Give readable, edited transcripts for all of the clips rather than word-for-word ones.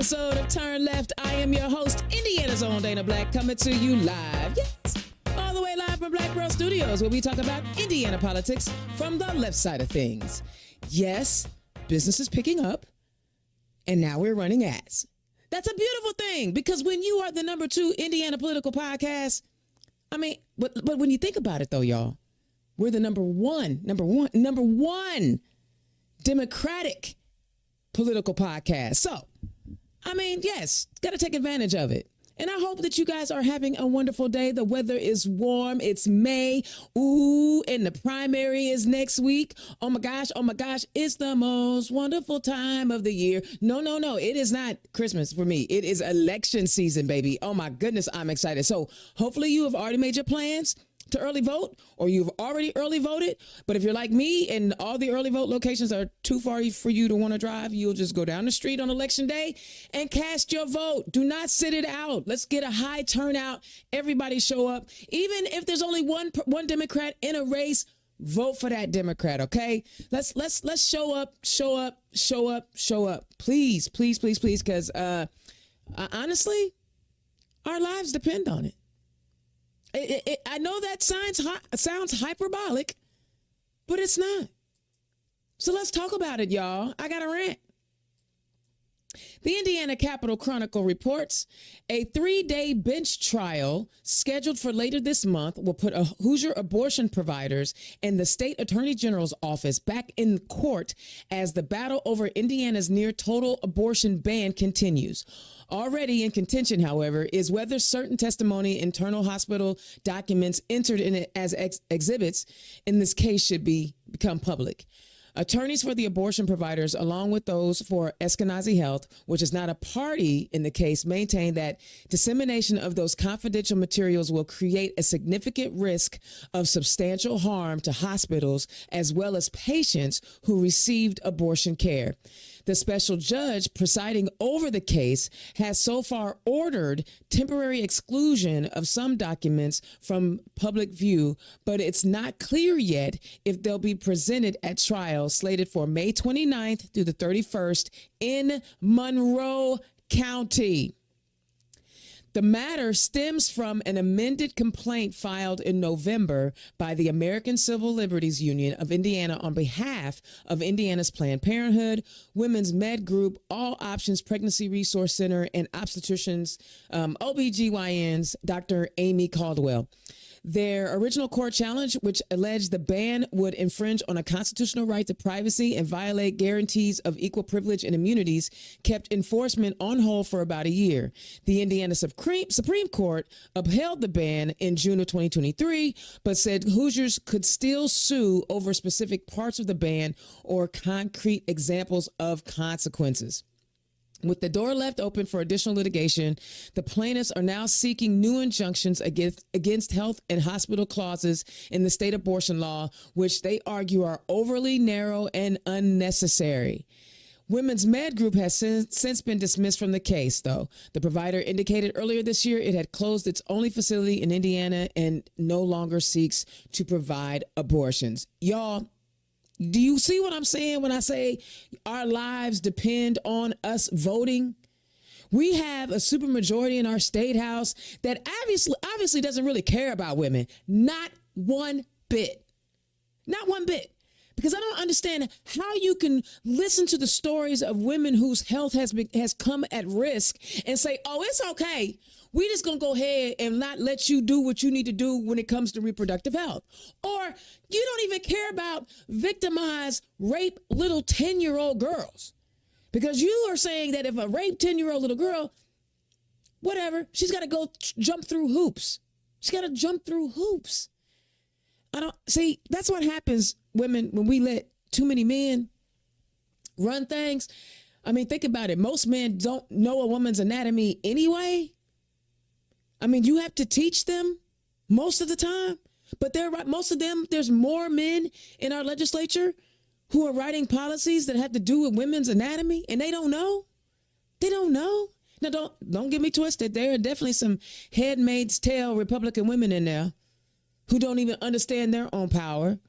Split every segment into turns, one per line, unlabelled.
episode of Turn Left. I am your host, Indiana's own Dana Black, coming to you live. Yes, all the way live from Black Girl Studios, where we talk about Indiana politics from the left side of things. Yes, business is picking up, and now we're running ads. That's a beautiful thing, because when you are the number 2 Indiana political podcast, but when you think about it, though, y'all, we're the number one Democratic political podcast. So, yes, got to take advantage of it. And I hope that you guys are having a wonderful day. The weather is warm. It's May. Ooh, and the primary is next week. Oh my gosh. It's the most wonderful time of the year. No. It is not Christmas for me. It is election season, baby. Oh my goodness, I'm excited. So hopefully you have already made your plans to early vote, or you've already early voted. But if you're like me and all the early vote locations are too far for you to want to drive, you'll just go down the street on election day and cast your vote. Do not sit it out. Let's get a high turnout. Everybody show up. Even if there's only one Democrat in a race, vote for that Democrat, okay? Let's show up. Please, because honestly, our lives depend on it. I know that sounds hyperbolic, but it's not. So let's talk about it, y'all. I got a rant. The Indiana Capitol Chronicle reports a 3-day bench trial scheduled for later this month will put Hoosier abortion providers and the state attorney general's office back in court as the battle over Indiana's near total abortion ban continues. Already in contention, however, is whether certain testimony, internal hospital documents entered in it as exhibits in this case should become public. Attorneys for the abortion providers, along with those for Eskenazi Health, which is not a party in the case, maintain that dissemination of those confidential materials will create a significant risk of substantial harm to hospitals as well as patients who received abortion care. The special judge presiding over the case has so far ordered temporary exclusion of some documents from public view, but it's not clear yet if they'll be presented at trial slated for May 29th through the 31st in Monroe County. The matter stems from an amended complaint filed in November by the American Civil Liberties Union of Indiana on behalf of Indiana's Planned Parenthood, Women's Med Group, All Options Pregnancy Resource Center, and obstetricians, OBGYNs, Dr. Amy Caldwell. Their original court challenge, which alleged the ban would infringe on a constitutional right to privacy and violate guarantees of equal privilege and immunities, kept enforcement on hold for about a year. The Indiana Supreme Court upheld the ban in June of 2023, but said Hoosiers could still sue over specific parts of the ban or concrete examples of consequences. With the door left open for additional litigation, the plaintiffs are now seeking new injunctions against health and hospital clauses in the state abortion law, which they argue are overly narrow and unnecessary. Women's Med Group has since been dismissed from the case, though. The provider indicated earlier this year it had closed its only facility in Indiana and no longer seeks to provide abortions. Y'all, do you see what I'm saying when I say our lives depend on us voting? We have a supermajority in our state house that obviously doesn't really care about women. Not one bit. Not one bit. Because I don't understand how you can listen to the stories of women whose health has come at risk and say, oh, it's okay. We just going to go ahead and not let you do what you need to do when it comes to reproductive health. Or you don't even care about victimized, rape little 10-year-old girls. Because you are saying that if a raped 10-year-old little girl, whatever, she's got to go jump through hoops. She's got to jump through hoops. That's what happens, women, when we let too many men run things. Think about it. Most men don't know a woman's anatomy anyway. You have to teach them most of the time, but most of them, there's more men in our legislature who are writing policies that have to do with women's anatomy, and they don't know. They don't know. Now, don't get me twisted. There are definitely some headmaid's tale Republican women in there who don't even understand their own power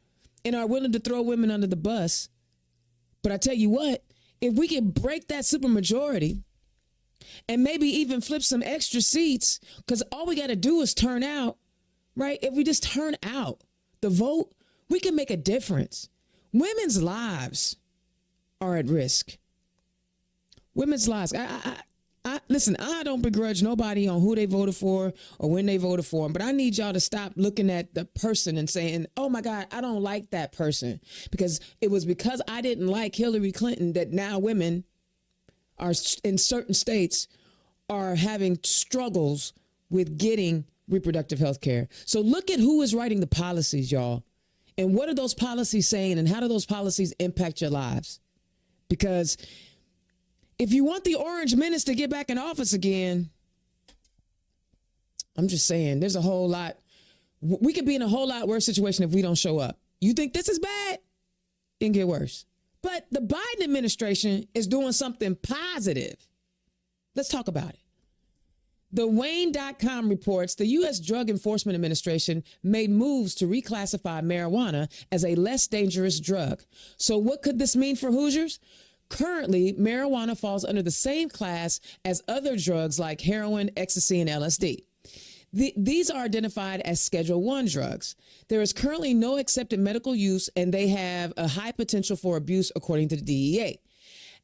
and are willing to throw women under the bus. But I tell you what, if we can break that supermajority and maybe even flip some extra seats, because all we got to do is turn out, right? If we just turn out the vote, we can make a difference. Women's lives are at risk. Women's lives. Listen, I don't begrudge nobody on who they voted for or when they voted for them, but I need y'all to stop looking at the person and saying, oh my God, I don't like that person, because it was because I didn't like Hillary Clinton that now women are in certain states are having struggles with getting reproductive health care. So look at who is writing the policies, y'all. And what are those policies saying, and how do those policies impact your lives? Because if you want the orange menace to get back in office again, I'm just saying there's a whole lot. We could be in a whole lot worse situation if we don't show up. You think this is bad? It can get worse. But the Biden administration is doing something positive. Let's talk about it. The Wayne.com reports the U.S. Drug Enforcement Administration made moves to reclassify marijuana as a less dangerous drug. So what could this mean for Hoosiers? Currently, marijuana falls under the same class as other drugs like heroin, ecstasy, and LSD. These are identified as Schedule I drugs. There is currently no accepted medical use, and they have a high potential for abuse, according to the DEA.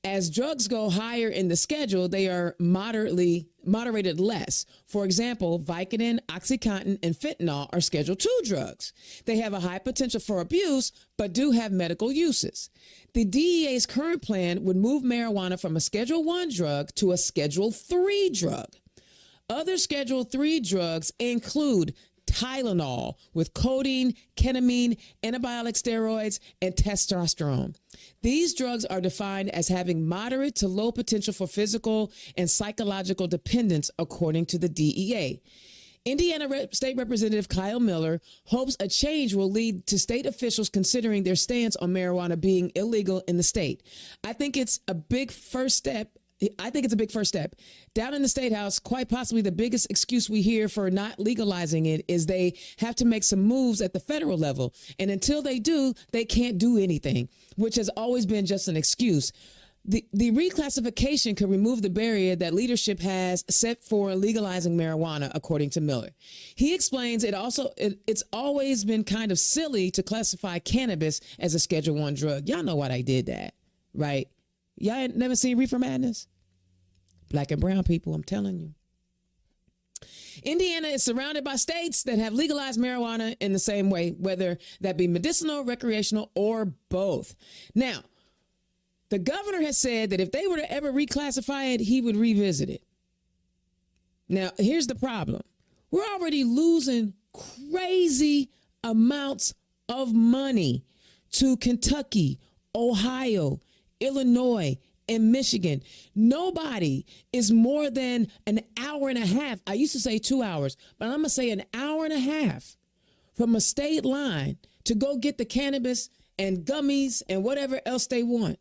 As drugs go higher in the schedule, they are moderated less. For example, Vicodin, OxyContin, and fentanyl are Schedule II drugs. They have a high potential for abuse, but do have medical uses. The DEA's current plan would move marijuana from a Schedule I drug to a Schedule III drug. Other Schedule III drugs include Tylenol with codeine, ketamine, anabolic steroids, and testosterone. These drugs are defined as having moderate to low potential for physical and psychological dependence, according to the DEA. Indiana State Representative Kyle Miller hopes a change will lead to state officials considering their stance on marijuana being illegal in the state. I think it's a big first step. Down in the State House, quite possibly the biggest excuse we hear for not legalizing it is they have to make some moves at the federal level. And until they do, they can't do anything, which has always been just an excuse. The reclassification could remove the barrier that leadership has set for legalizing marijuana, according to Miller. He explains it's always been kind of silly to classify cannabis as a Schedule I drug. Y'all know why they did that, right? Y'all ain't never seen Reefer Madness? Black and brown people, I'm telling you. Indiana is surrounded by states that have legalized marijuana in the same way, whether that be medicinal, recreational, or both. Now, the governor has said that if they were to ever reclassify it, he would revisit it. Now, here's the problem. We're already losing crazy amounts of money to Kentucky, Ohio, Illinois, in Michigan. Nobody is more than an hour and a half. I used to say 2 hours, but I'm going to say an hour and a half from a state line to go get the cannabis and gummies and whatever else they want.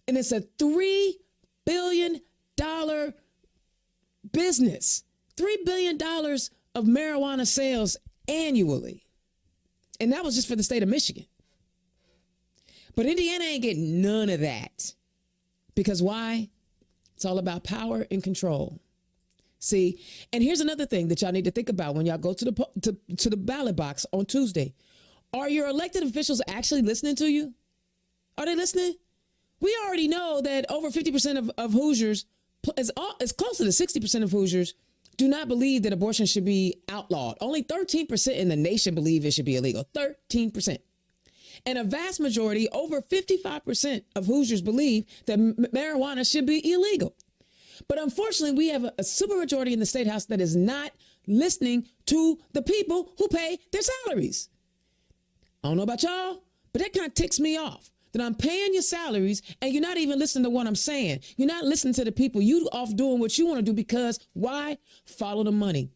And it's a $3 billion business, $3 billion of marijuana sales annually. And that was just for the state of Michigan. But Indiana ain't getting none of that. Because why? It's all about power and control. See, and here's another thing that y'all need to think about when y'all go to the ballot box on Tuesday. Are your elected officials actually listening to you? Are they listening? We already know that over 50% of Hoosiers, as close to the 60% of Hoosiers, do not believe that abortion should be outlawed. Only 13% in the nation believe it should be illegal. 13%. And a vast majority, over 55% of Hoosiers believe that marijuana should be illegal. But unfortunately, we have a supermajority in the State House that is not listening to the people who pay their salaries. I don't know about y'all, but that kind of ticks me off. That I'm paying your salaries and you're not even listening to what I'm saying. You're not listening to the people. You off doing what you want to do because why? Follow the money.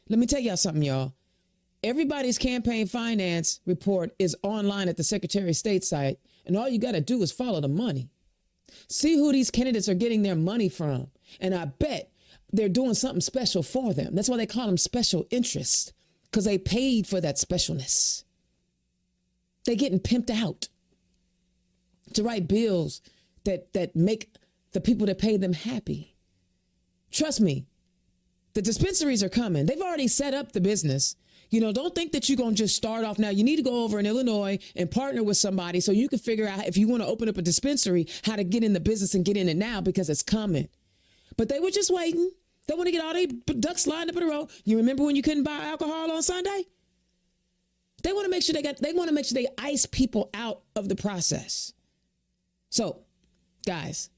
Let me tell y'all something, y'all. Everybody's campaign finance report is online at the Secretary of State site, and all you got to do is follow the money. See who these candidates are getting their money from, and I bet they're doing something special for them. That's why they call them special interests, because they paid for that specialness. They're getting pimped out to write bills that make the people that pay them happy. Trust me, the dispensaries are coming. They've already set up the business. Don't think that you're going to just start off now. You need to go over in Illinois and partner with somebody so you can figure out if you want to open up a dispensary, how to get in the business and get in it now because it's coming. But they were just waiting. They want to get all their ducks lined up in a row. You remember when you couldn't buy alcohol on Sunday? They want to make sure they ice people out of the process. So, guys,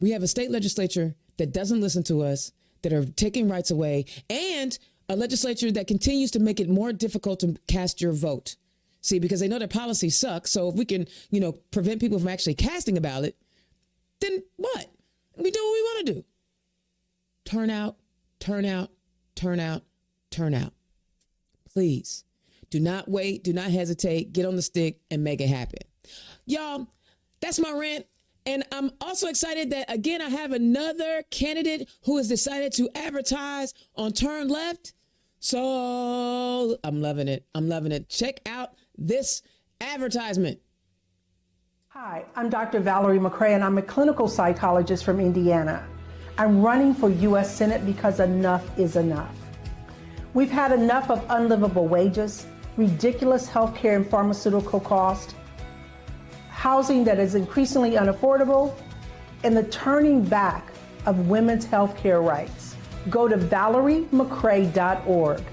we have a state legislature that doesn't listen to us, that are taking rights away, and a legislature that continues to make it more difficult to cast your vote. See, because they know their policies suck. So if we can, prevent people from actually casting a ballot, then what? We do what we want to do. Turn out, turn out, turn out, turn out. Please do not wait. Do not hesitate. Get on the stick and make it happen. Y'all, that's my rant. And I'm also excited that, again, I have another candidate who has decided to advertise on Turn Left. So I'm loving it. I'm loving it. Check out this advertisement.
Hi, I'm Dr. Valerie McCray, and I'm a clinical psychologist from Indiana. I'm running for U.S. Senate because enough is enough. We've had enough of unlivable wages, ridiculous health care and pharmaceutical costs, housing that is increasingly unaffordable, and the turning back of women's health care rights. Go to ValerieMcCray.org.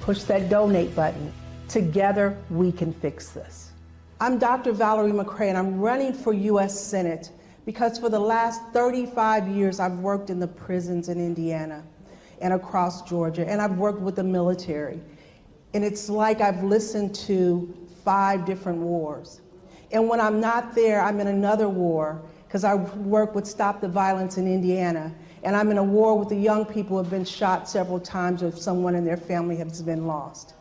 Push that donate button. Together, we can fix this. I'm Dr. Valerie McCray, and I'm running for U.S. Senate because for the last 35 years, I've worked in the prisons in Indiana and across Georgia, and I've worked with the military. And it's like I've listened to 5 different wars. And when I'm not there, I'm in another war because I work with Stop the Violence in Indiana. And I'm in a war with the young people who have been shot several times or someone in their family has been lost.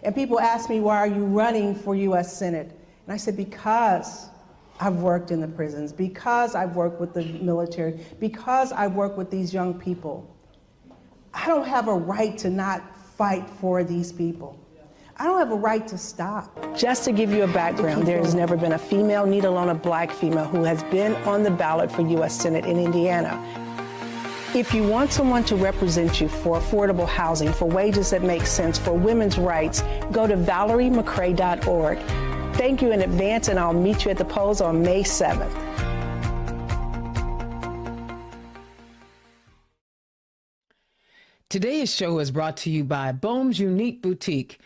And people ask me, why are you running for U.S. Senate? And I said, because I've worked in the prisons, because I've worked with the military, because I work with these young people. I don't have a right to not fight for these people. I don't have a right to stop. Just to give you a background, there has never been a female, let alone a black female, who has been on the ballot for U.S. Senate in Indiana. If you want someone to represent you for affordable housing, for wages that make sense, for women's rights, go to ValerieMcCray.org. Thank you in advance, and I'll meet you at the polls on May 7th.
Today's show is brought to you by Bohm's Unique Boutique.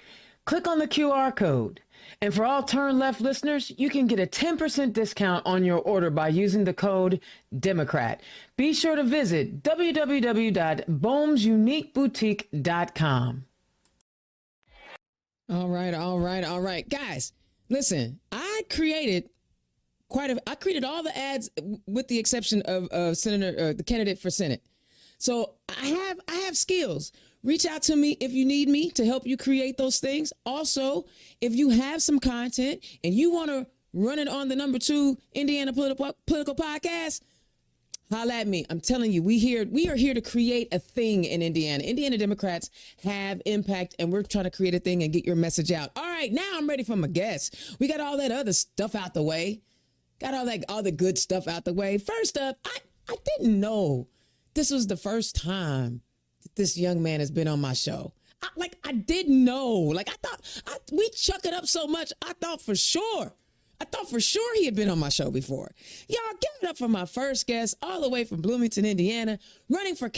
Click on the QR code. And for all Turn Left listeners, you can get a 10% discount on your order by using the code Democrat. Be sure to visit www.bohmsuniqueboutique.com. All right. Guys, listen, I created all the ads with the exception of the candidate for Senate. So I have skills. Reach out to me if you need me to help you create those things. Also, if you have some content and you want to run it on the #2 Indiana political podcast, holla at me. I'm telling you, we are here to create a thing in Indiana. Indiana Democrats have impact, and we're trying to create a thing and get your message out. All right, now I'm ready for my guests. We got all that other stuff out the way. Got all the good stuff out the way. First up, I didn't know this was the first time that this young man has been on my show. I didn't know. I thought we chuck it up so much. I thought for sure he had been on my show before. Y'all, give it up for my first guest, all the way from Bloomington, Indiana, running for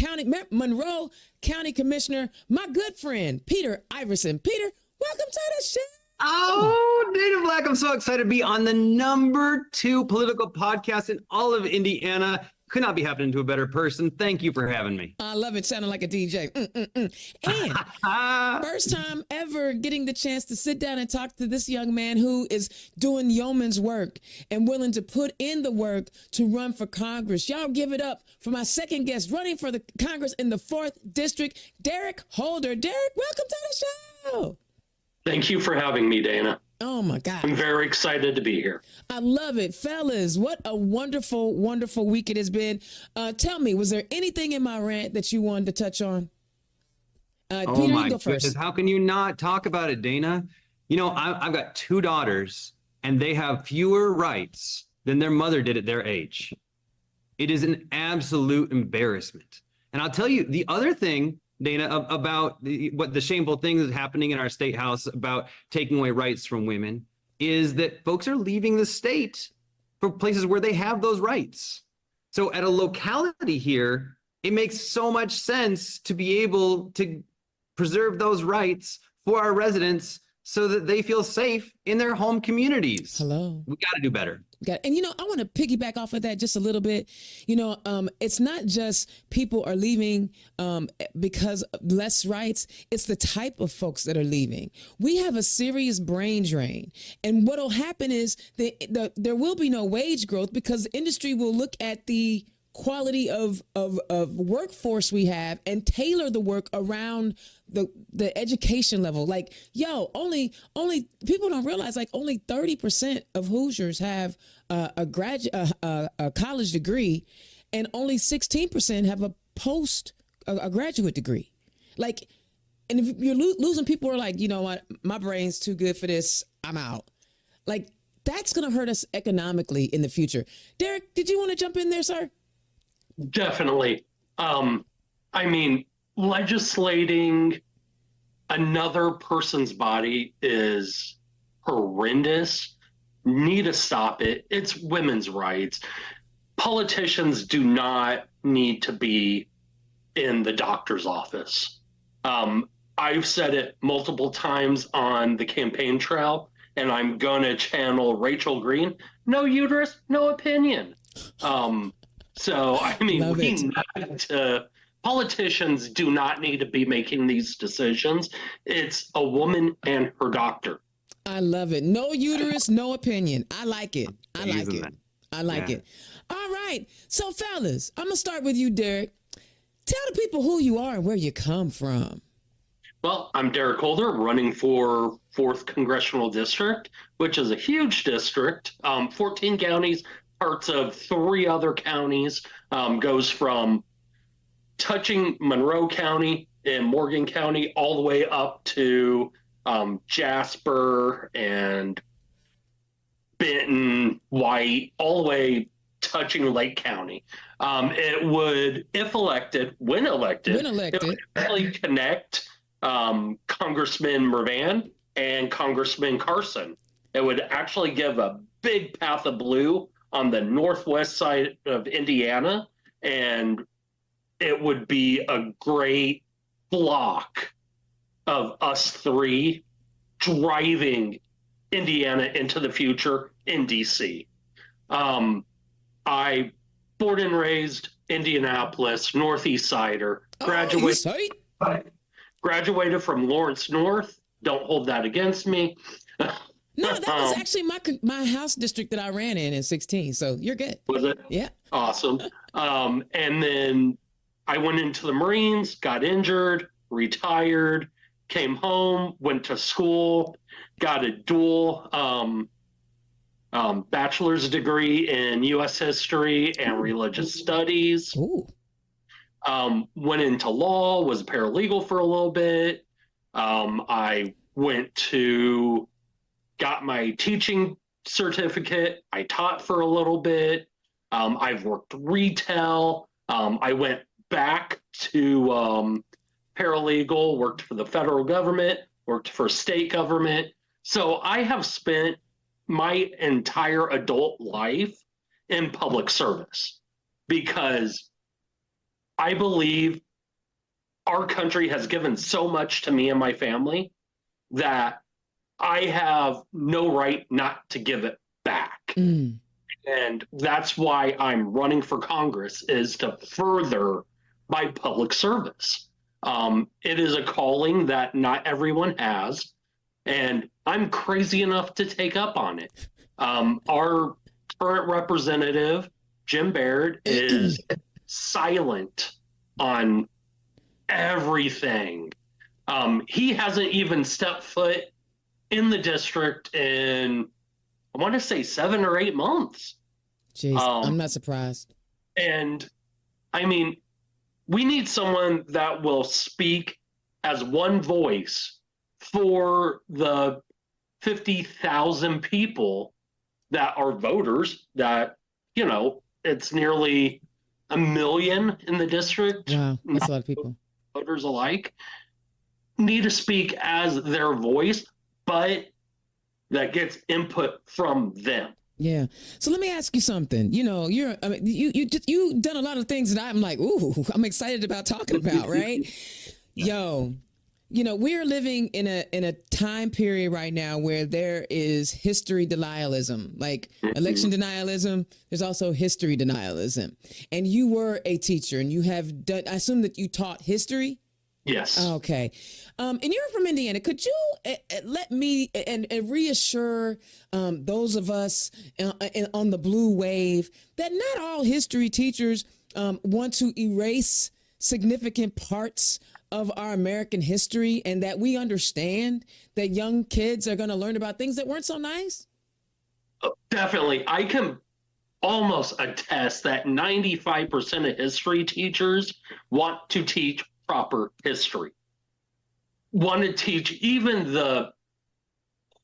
Monroe County Commissioner, my good friend, Peter Iversen. Peter, welcome to the show.
Oh, Dana Black, I'm so excited to be on the #2 political podcast in all of Indiana. Could not be happening to a better person. Thank you for having me.
I love it. Sounding like a DJ. And first time ever getting the chance to sit down and talk to this young man who is doing yeoman's work and willing to put in the work to run for Congress. Y'all give it up for my second guest running for the Congress in the 4th District, Derrick Holder. Derrick, welcome to the show.
Thank you for having me, Dana.
Oh, my God.
I'm very excited to be here.
I love it. Fellas, what a wonderful, wonderful week it has been. Tell me, was there anything in my rant that you wanted to touch on?
Oh,
Peter,
my
you go first.
goodness. How can you not talk about it, Dana? You know, I've got 2 daughters, and they have fewer rights than their mother did at their age. It is an absolute embarrassment. And I'll tell you the other thing, Dana, about what the shameful thing that's happening in our state house about taking away rights from women is that folks are leaving the state for places where they have those rights. So at a locality here, it makes so much sense to be able to preserve those rights for our residents so that they feel safe in their home communities.
Hello.
We got to do better.
And, I want to piggyback off of that just a little bit. It's not just people are leaving because of less rights. It's the type of folks that are leaving. We have a serious brain drain. And what will happen is there will be no wage growth because the industry will look at the quality of workforce we have and tailor the work around the education level. Like, only people don't realize like only 30% of Hoosiers have a college degree, and only 16% have a graduate degree. Like, and if you're losing people who are like, you know what, my brain's too good for this, I'm out. Like, that's gonna hurt us economically in the future. Derrick, did you want to jump in there, sir?
Definitely. Legislating another person's body is horrendous. Need to stop it. It's women's rights. Politicians do not need to be in the doctor's office. I've said it multiple times on the campaign trail, and I'm going to channel Rachel Green. No uterus, no opinion. Politicians do not need to be making these decisions. It's a woman and her doctor.
I love it. No uterus, no opinion. I like it. I like it. All right. So, fellas, I'm going to start with you, Derrick. Tell the people who you are and where you come from.
Well, I'm Derrick Holder, running for 4th Congressional District, which is a huge district. 14 counties, parts of 3 other counties, goes from touching Monroe County and Morgan County all the way up to Jasper and Benton, White, all the way touching Lake County. It would, when elected, it would actually connect Congressman Mervan and Congressman Carson. It would actually give a big path of blue on the northwest side of Indiana, and it would be a great block of us 3 driving Indiana into the future in DC. I born and raised Indianapolis, Northeast Sider, graduated from Lawrence North. Don't hold that against me.
No, that was actually my house district that I ran in 16. So you're good.
Was it?
Yeah.
Awesome. And then I went into the Marines, got injured, retired, came home, went to school, got a dual bachelor's degree in U.S. history and religious studies.
Ooh.
Went into law, was a paralegal for a little bit. I got my teaching certificate. I taught for a little bit. I've worked retail. I went back to paralegal, worked for the federal government, worked for state government. So I have spent my entire adult life in public service because I believe our country has given so much to me and my family that I have no right not to give it back.
Mm.
And that's why I'm running for Congress, is to further my public service. It is a calling that not everyone has, and I'm crazy enough to take up on it. Our current representative, Jim Baird, is silent on everything. He hasn't even stepped foot in the district in, I want to say, 7 or 8 months.
Jeez, I'm not surprised.
And I mean, we need someone that will speak as one voice for the 50,000 people that are voters that, it's nearly a million in the district,
Wow, that's a lot of people.
voters alike, need to speak as their voice, but that gets input from them.
Yeah. So let me ask you something. You know, you've done a lot of things that I'm like, ooh, I'm excited about talking about, right? Yo, you know, we're living in a time period right now where there is history denialism, like election denialism. There's also history denialism. And you were a teacher, and you have done. I assume that you taught history.
Yes.
Okay. And you're from Indiana. Could you let me and reassure those of us on the blue wave that not all history teachers want to erase significant parts of our American history, and that we understand that young kids are going to learn about things that weren't so nice?
Definitely. I can almost attest that 95% of history teachers want to teach proper history, want to teach even the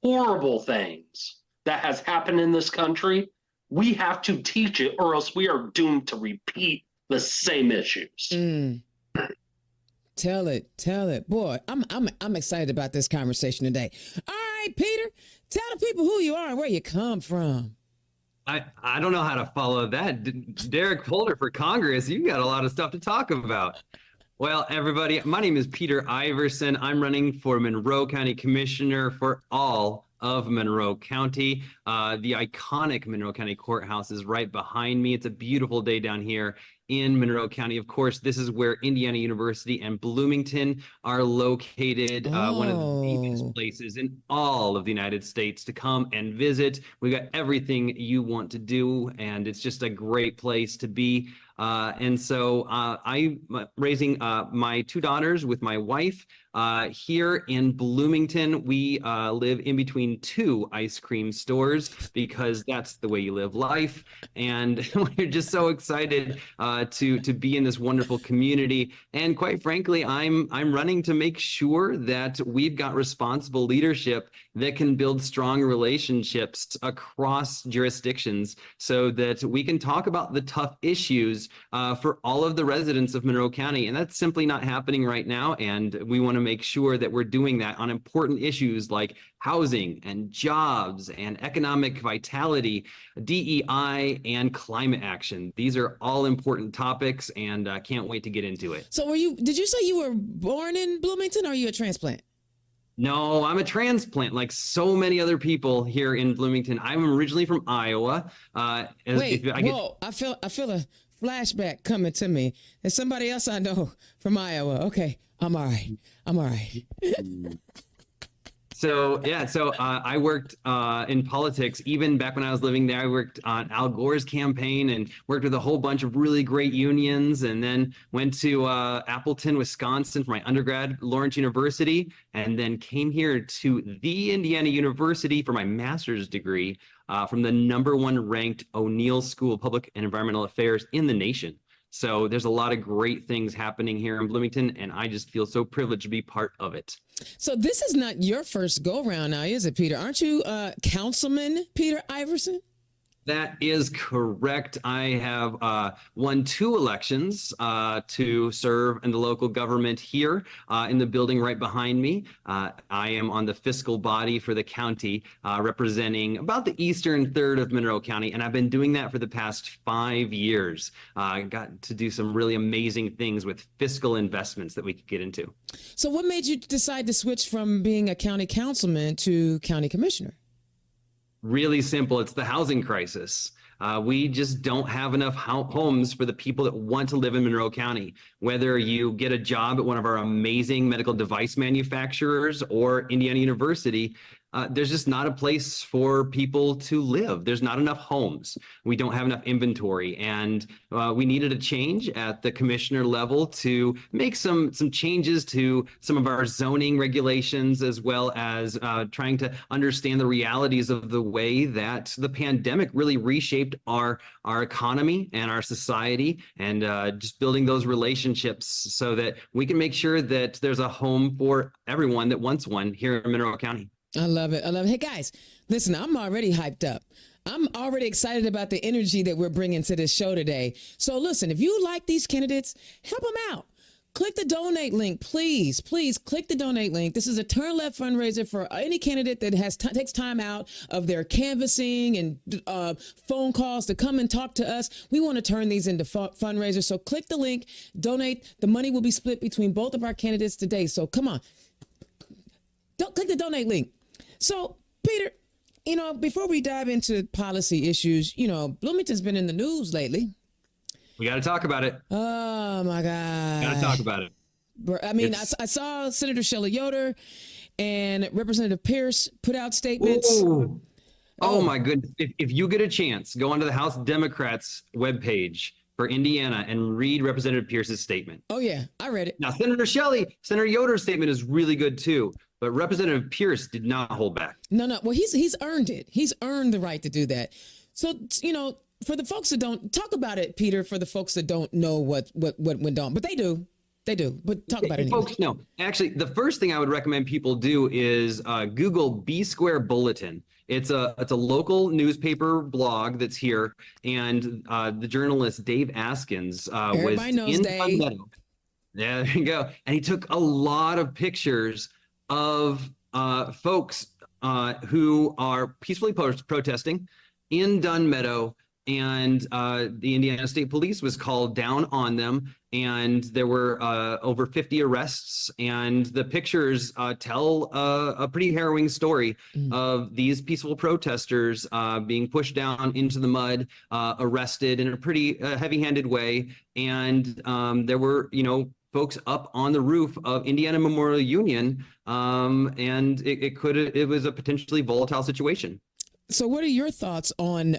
horrible things that has happened in this country. We have to teach it, or else we are doomed to repeat the same issues.
Tell it. Boy, I'm excited about this conversation today. All right, Peter, tell the people who you are and where you come from.
I don't know how to follow that. Derrick Holder for Congress, you got a lot of stuff to talk about. Well, everybody, my name is Peter Iversen. I'm running for Monroe County Commissioner for all of Monroe County. The iconic Monroe County Courthouse is right behind me. It's a beautiful day down here in Monroe County. Of course, this is where Indiana University and Bloomington are located. One of the deepest places in all of the United States to come and visit. We got everything you want to do, and it's just a great place to be. And so I'm raising my two daughters with my wife here in Bloomington. We live in between two ice cream stores because that's the way you live life. And we're just so excited to be in this wonderful community. And quite frankly, I'm running to make sure that we've got responsible leadership that can build strong relationships across jurisdictions so that we can talk about the tough issues for all of the residents of Monroe County. And that's simply not happening right now. And we want to make sure that we're doing that on important issues like housing and jobs and economic vitality, DEI, and climate action. These are all important topics, and I can't wait to get into it.
So did you say you were born in Bloomington, or are you a transplant?
No, I'm a transplant like so many other people here in Bloomington. I'm originally from Iowa.
I feel a flashback coming to me. There's somebody else I know from Iowa. Okay, I'm all right.
So I worked in politics even back when I was living there. I worked on Al Gore's campaign and worked with a whole bunch of really great unions, and then went to Appleton, Wisconsin for my undergrad, Lawrence University, and then came here to the Indiana University for my master's degree from the #1 ranked O'Neill School of Public and Environmental Affairs in the nation. So there's a lot of great things happening here in Bloomington, and I just feel so privileged to be part of it.
So this is not your first go round now, is it, Peter? Aren't you Councilman Peter Iversen?
That is correct. I have won 2 elections to serve in the local government here in the building right behind me. I am on the fiscal body for the county, representing about the eastern third of Monroe County, and I've been doing that for the past 5 years. I got to do some really amazing things with fiscal investments that we could get into.
So what made you decide to switch from being a county councilman to county commissioner?
Really simple. It's the housing crisis. We just don't have enough homes for the people that want to live in Monroe County. Whether you get a job at one of our amazing medical device manufacturers or Indiana University, there's just not a place for people to live. There's not enough homes. We don't have enough inventory, and we needed a change at the commissioner level to make some changes to some of our zoning regulations, as well as trying to understand the realities of the way that the pandemic really reshaped our economy and our society, and just building those relationships so that we can make sure that there's a home for everyone that wants one here in Monroe County.
I love it. Hey, guys, listen, I'm already hyped up. I'm already excited about the energy that we're bringing to this show today. So listen, if you like these candidates, help them out. Click the donate link, please. Please click the donate link. This is a Turn Left fundraiser for any candidate that takes time out of their canvassing and phone calls to come and talk to us. We want to turn these into fundraisers. So click the link, donate. The money will be split between both of our candidates today. So come on, don't click the donate link. So Peter, before we dive into policy issues, Bloomington's been in the news lately.
We got to talk about it.
Oh my God.
Got to talk about it.
I mean, I saw Senator Shelley Yoder and Representative Pierce put out statements.
Ooh. Oh my goodness. If you get a chance, go onto the House Democrats webpage for Indiana and read Representative Pierce's statement.
Oh yeah, I read it.
Now, Senator Yoder's statement is really good too, but Representative Pierce did not hold back.
No. Well, he's earned it. He's earned the right to do that. So, for the folks that don't talk about it, Peter, for the folks that don't know what went on, but they do, but talk about it anyway.
Folks, no, actually, the first thing I would recommend people do is Google B Square Bulletin. It's a local newspaper blog that's here, and the journalist Dave Askins was in Palm Meadow. Yeah, there you go. And he took a lot of pictures of folks who are peacefully protesting in Dunn Meadow, and the Indiana State Police was called down on them, and there were over 50 arrests, and the pictures tell a pretty harrowing story of these peaceful protesters being pushed down into the mud, arrested in a pretty heavy-handed way, and there were, folks up on the roof of Indiana Memorial Union, and it was a potentially volatile situation.
So what are your thoughts on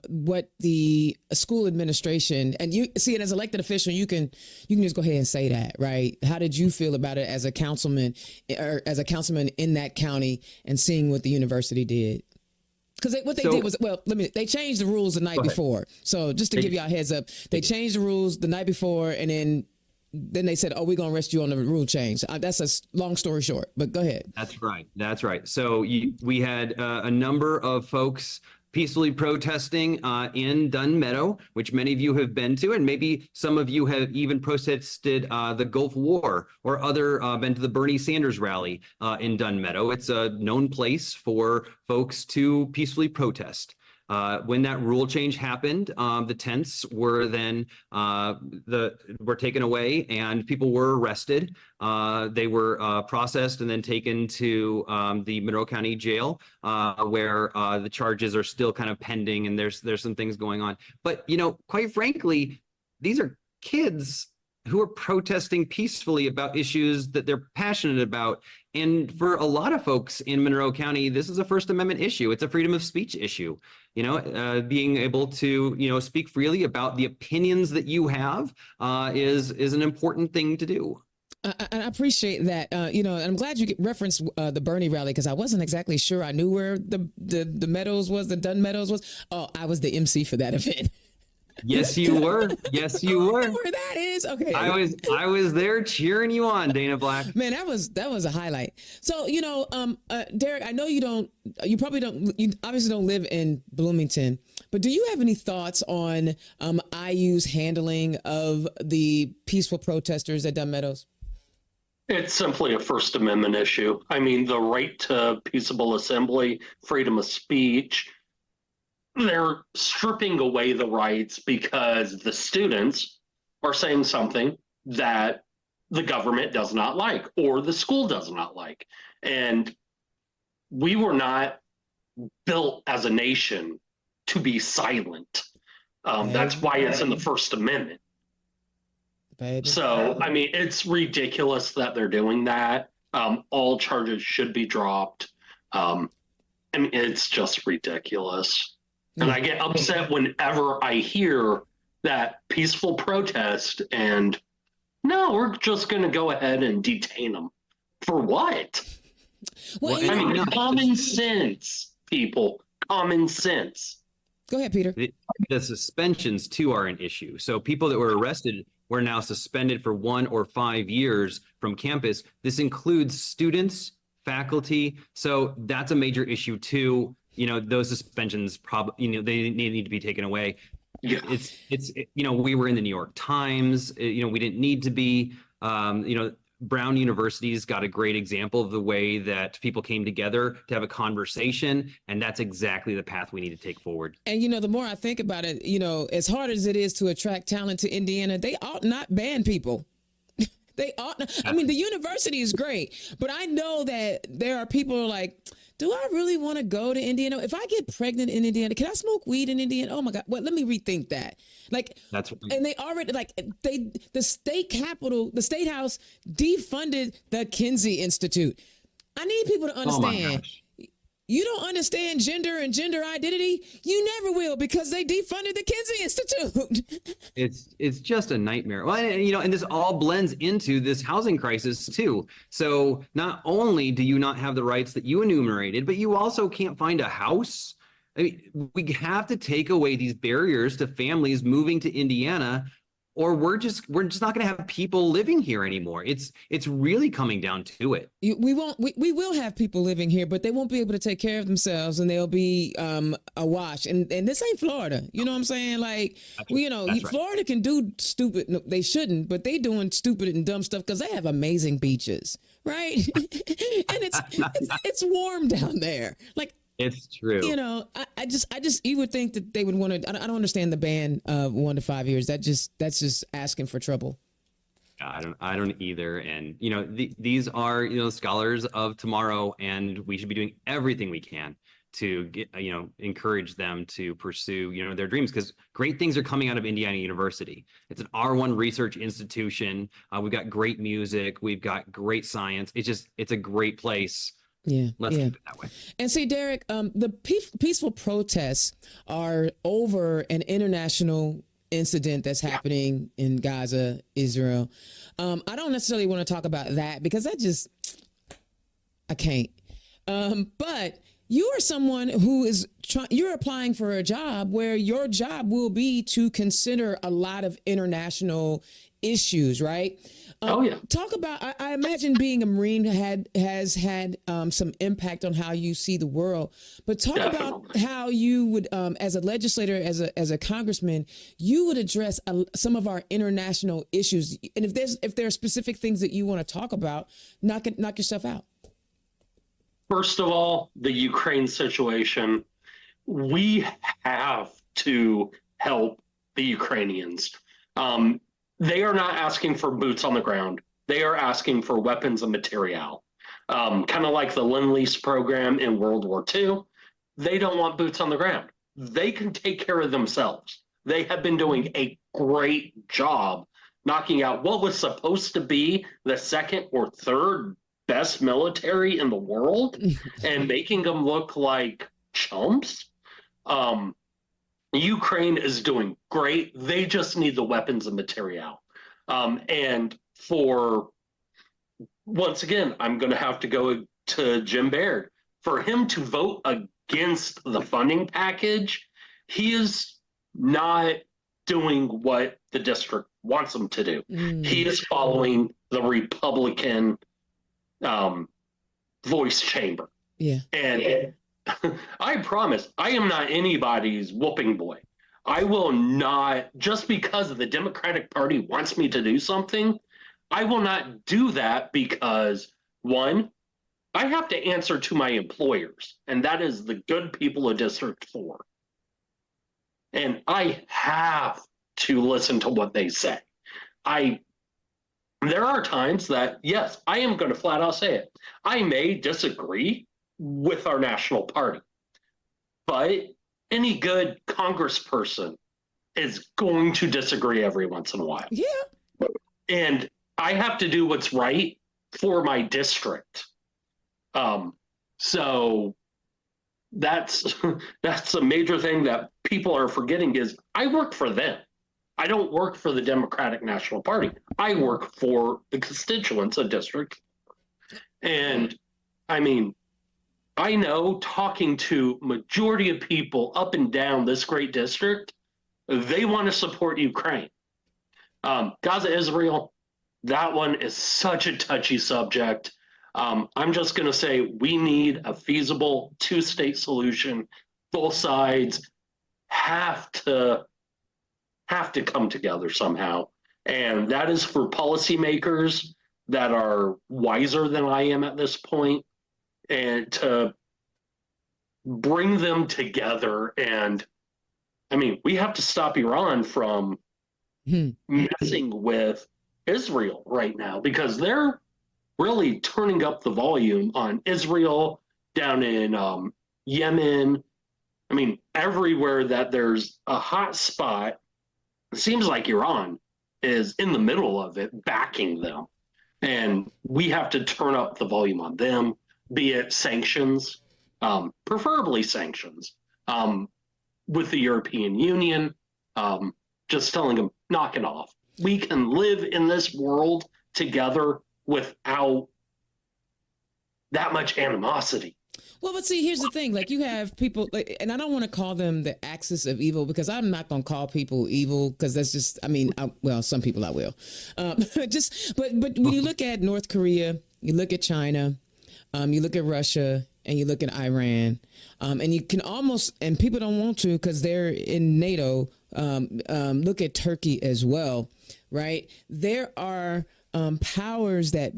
what the school administration, and you see it as elected official, you can just go ahead and say that, right? How did you feel about it as a councilman in that county and seeing what the university did? Because what they did was, they changed the rules the night before. So just to give you a heads up, they changed the rules the night before, and then they said, we're going to arrest you on the rule change. That's a long story short, but go ahead. That's right. So we had a number of folks peacefully protesting in Dunn Meadow, which many of you have been to, and maybe some of you have even protested the Gulf War or been to the Bernie Sanders rally in Dunn Meadow. It's a known place for folks to peacefully protest. When that rule change happened, the tents were then were taken away, and people were arrested. They were processed and then taken to the Monroe County Jail, where the charges are still kind of pending, and there's some things going on. But quite frankly, these are kids who are protesting peacefully about issues that they're passionate about. And for a lot of folks in Monroe County, this is a First Amendment issue. It's a freedom of speech issue. Being able to, speak freely about the opinions that you have is an important thing to do. I appreciate that. And I'm glad you referenced the Bernie rally, because I wasn't exactly sure I knew where the Meadows was, the Dunn Meadows was. Oh, I was the MC for that event.
Yes, you were. Yes, you were.
I know where that is. Okay.
I was there cheering you on, Dana Black.
Man, that was a highlight. So, Derrick, I know you obviously don't live in Bloomington, but do you have any thoughts on IU's handling of the peaceful protesters at Dunn Meadows?
It's simply a First Amendment issue. I mean, the right to peaceable assembly, freedom of speech, they're stripping away the rights because the students are saying something that the government does not like or the school does not like. And we were not built as a nation to be silent. That's why it's in the First Amendment. So, I mean, it's ridiculous that they're doing that. All charges should be dropped. I mean, it's just ridiculous. And I get upset whenever I hear that peaceful protest and no, we're just going to go ahead and detain them. For what?
Well,
I mean, common sense, people. Common sense.
Go ahead, Peter.
The suspensions, too, are an issue. So people that were arrested were now suspended for 1 or 5 years from campus. This includes students, faculty. So that's a major issue, too. those suspensions probably, they need to be taken away.
Yeah.
We were in the New York Times, we didn't need to be, Brown University's got a great example of the way that people came together to have a conversation, and that's exactly the path we need to take forward.
And the more I think about it, as hard as it is to attract talent to Indiana, they ought not ban people. They ought not. I mean, the university is great, but I know that there are people who are like, do I really want to go to Indiana? If I get pregnant in Indiana, can I smoke weed in Indiana? Oh my God. Well, let me rethink that. And they already, the state capitol, the state house defunded the Kinsey Institute. I need people to understand. You don't understand gender and gender identity. You never will, because they defunded the Kinsey Institute.
It's just a nightmare. Well, and this all blends into this housing crisis too. So not only do you not have the rights that you enumerated, but you also can't find a house. I mean, we have to take away these barriers to families moving to Indiana, or we're just not going to have people living here anymore. It's really coming down to it.
We will have people living here, but they won't be able to take care of themselves, and they'll be awash. And this ain't Florida. You know what I'm saying? Florida can do stupid. No, they shouldn't, but they doing stupid and dumb stuff because they have amazing beaches, right? And it's warm down there.
It's true.
I just you would think that they would want to. I don't understand the ban of 1 to 5 years. That's just asking for trouble.
I don't either. And these are scholars of tomorrow, and we should be doing everything we can to get encourage them to pursue their dreams, because great things are coming out of Indiana University. It's an R1 research institution. We've got great music. We've got great science. It's a great place.
Yeah,
let's keep it that way.
And see, Derrick, the peaceful protests are over an international incident that's happening in Gaza, Israel. I don't necessarily want to talk about that because I can't. But you are someone who is you're applying for a job where your job will be to consider a lot of international issues, right?
Oh yeah.
Talk about. I imagine being a Marine has had some impact on how you see the world. But talk about how you would, as a legislator, as a congressman, you would address some of our international issues. And if there are specific things that you want to talk about, knock yourself out.
First of all, the Ukraine situation. We have to help the Ukrainians. They are not asking for boots on the ground. They are asking for weapons and material, kind of like the Lend-Lease program in World War II. They don't want boots on the ground. They can take care of themselves. They have been doing a great job knocking out what was supposed to be the second or third best military in the world and making them look like chumps. Ukraine is doing great. They just need the weapons and material. And once again, I'm going to have to go to Jim Baird. For him to vote against the funding package, he is not doing what the district wants him to do. He is following the Republican voice chamber.
Yeah.
And I promise, I am not anybody's whooping boy. I will not, just because the Democratic Party wants me to do something, I will not do that because, one, I have to answer to my employers, and that is the good people of District 4. And I have to listen to what they say. There are times that, yes, I am going to flat out say it. I may disagree with our national party, but any good congressperson is going to disagree every once in a while.
Yeah.
And I have to do what's right for my district. So that's a major thing that people are forgetting is I work for them. I don't work for the Democratic National Party. I work for the constituents of District. And I mean, I know talking to majority of people up and down this great district, they want to support Ukraine. Gaza, Israel, that one is such a touchy subject. I'm just going to say we need a feasible two-state solution. Both sides have to come together somehow. And that is for policymakers that are wiser than I am at this point, and to bring them together. And I mean, we have to stop Iran from messing with Israel right now, because they're really turning up the volume on Israel, down in Yemen. I mean, everywhere that there's a hot spot, it seems like Iran is in the middle of it, backing them. And we have to turn up the volume on them, be it sanctions, preferably sanctions, with the European Union, just telling them, knock it off. We can live in this world together without that much animosity.
Well, but see, here's the thing. Like, you have people, like, and I don't want to call them the axis of evil, because I'm not going to call people evil, because that's just, I mean, well, some people I will. But when you look at North Korea, you look at China, you look at Russia, and you look at Iran, and you can almost, and people don't want to because they're in NATO, look at Turkey as well, right? There are powers that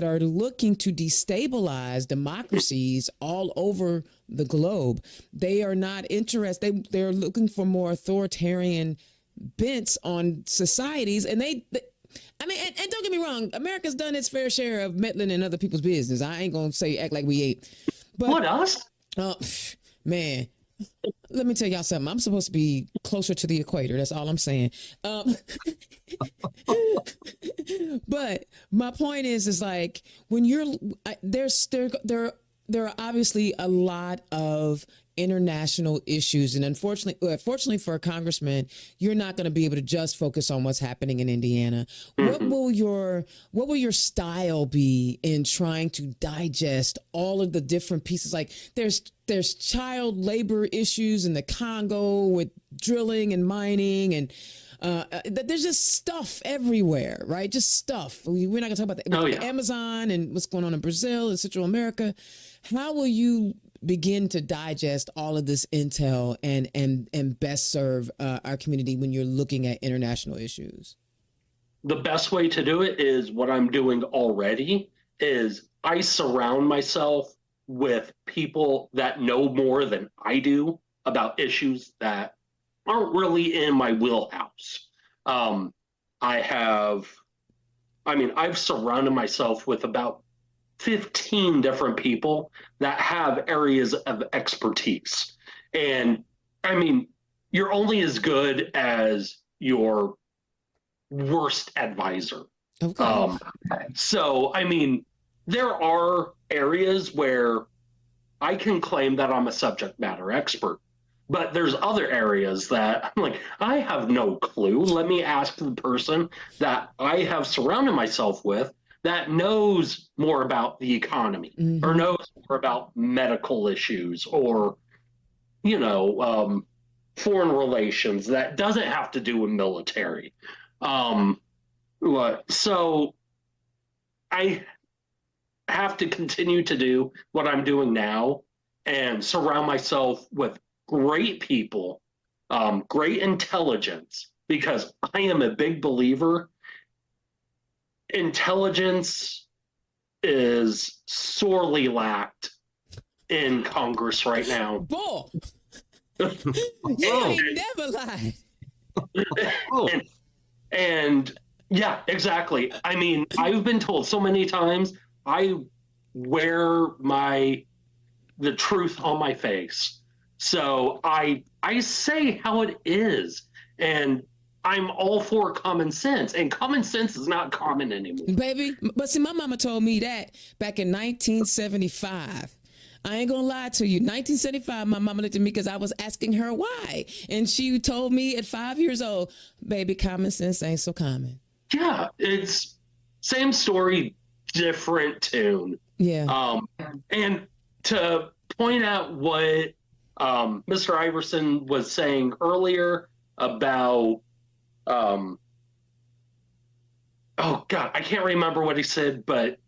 are looking to destabilize democracies all over the globe. They are not interested. They're looking for more authoritarian bents on societies, and I mean, and don't get me wrong, America's done its fair share of meddling in other people's business. I ain't gonna say act like we ain't. But
what us?
Man, let me tell y'all something. I'm supposed to be closer to the equator. That's all I'm saying. But my point is like, when there are obviously a lot of international issues, and fortunately for a congressman, you're not going to be able to just focus on what's happening in Indiana. Mm-hmm. What will your style be in trying to digest all of the different pieces? Like, there's child labor issues in the Congo with drilling and mining, and there's just stuff everywhere, right? Just stuff. We're not gonna talk about the Amazon and what's going on in Brazil and Central America. How will you begin to digest all of this intel and best serve our community when you're looking at international issues?
The best way to do it is what I'm doing already, is I surround myself with people that know more than I do about issues that aren't really in my wheelhouse. I've surrounded myself with about 15 different people that have areas of expertise. And I mean, you're only as good as your worst advisor.
Okay.
So, I mean, there are areas where I can claim that I'm a subject matter expert, but there's other areas that I'm like, I have no clue. Let me ask the person that I have surrounded myself with that knows more about the economy, mm-hmm. or knows more about medical issues, or, foreign relations that doesn't have to do with military. So I have to continue to do what I'm doing now and surround myself with great people, great intelligence, because I am a big believer. Intelligence is sorely lacked in Congress right now.
Bull. You ain't never lied.
And yeah, exactly. I mean, I've been told so many times I wear the truth on my face. So I say how it is, and I'm all for common sense, and common sense is not common anymore.
Baby, but see, my mama told me that back in 1975. I ain't gonna lie to you. 1975, my mama looked at me because I was asking her why. And she told me at 5 years old, baby, common sense ain't so common.
Yeah, it's same story, different tune.
Yeah.
And to point out what Mr. Iversen was saying earlier about, oh God, I can't remember what he said, but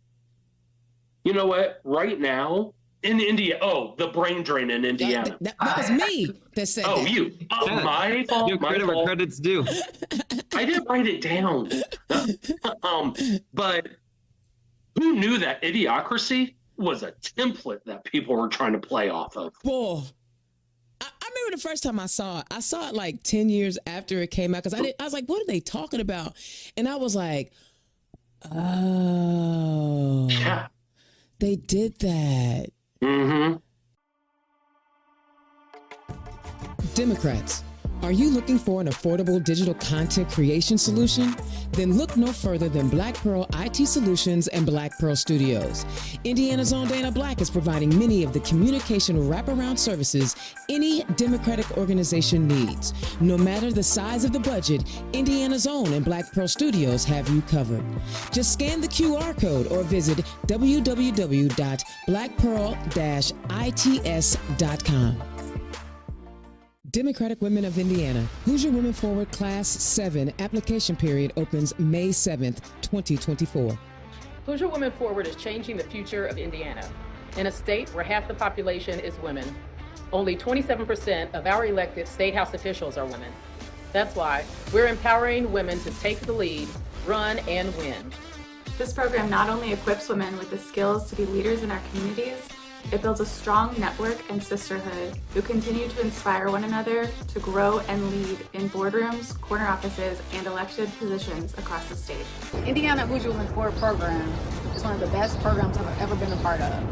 You know what? Right now in India, the brain drain in Indiana.
That was me that said that.
You. Oh,
Yeah.
my fault.
Give
My
credit where
fault.
credit's due.
I didn't write it down. But who knew that Idiocracy was a template that people were trying to play off of?
Boy, I remember the first time I saw it like 10 years after it came out, because I was like, what are they talking about? And I was like, oh,
Yeah.
they did that.
Mm-hmm.
Democrats, are you looking for an affordable digital content creation solution? Then look no further than Black Pearl IT Solutions and Black Pearl Studios. Indiana's own Dana Black is providing many of the communication wraparound services any Democratic organization needs. No matter the size of the budget, Indiana's own and Black Pearl Studios have you covered. Just scan the QR code or visit www.blackpearl-its.com. Democratic Women of Indiana. Hoosier Women Forward Class 7 application period opens May 7th, 2024.
Hoosier Women Forward is changing the future of Indiana. In a state where half the population is women, only 27% of our elected state house officials are women. That's why we're empowering women to take the lead, run, and win.
This program not only equips women with the skills to be leaders in our communities, it builds a strong network and sisterhood who continue to inspire one another to grow and lead in boardrooms, corner offices, and elected positions across the state.
Indiana Hoosier Women Forward program is one of the best programs I've ever been a part of.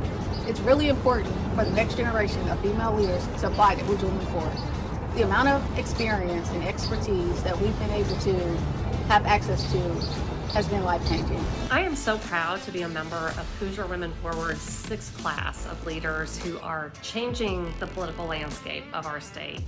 It's really important for the next generation of female leaders to apply to Hoosier Women Forward. The amount of experience and expertise that we've been able to have access to has been life-changing.
I am so proud to be a member of Hoosier Women Forward's 6th class of leaders who are changing the political landscape of our state.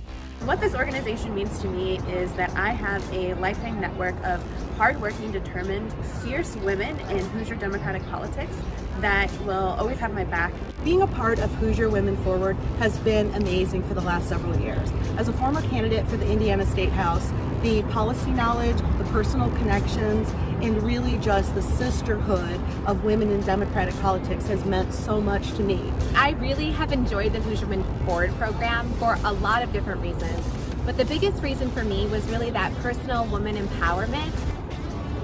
What this organization means to me is that I have a lifetime network of hardworking, determined, fierce women in Hoosier Democratic politics that will always have my back.
Being a part of Hoosier Women Forward has been amazing for the last several years. As a former candidate for the Indiana State House, the policy knowledge, the personal connections, and really just the sisterhood of women in Democratic politics has meant so much to me.
I really have enjoyed the Hoosier Women Forward program for a lot of different reasons, but the biggest reason for me was really that personal woman empowerment.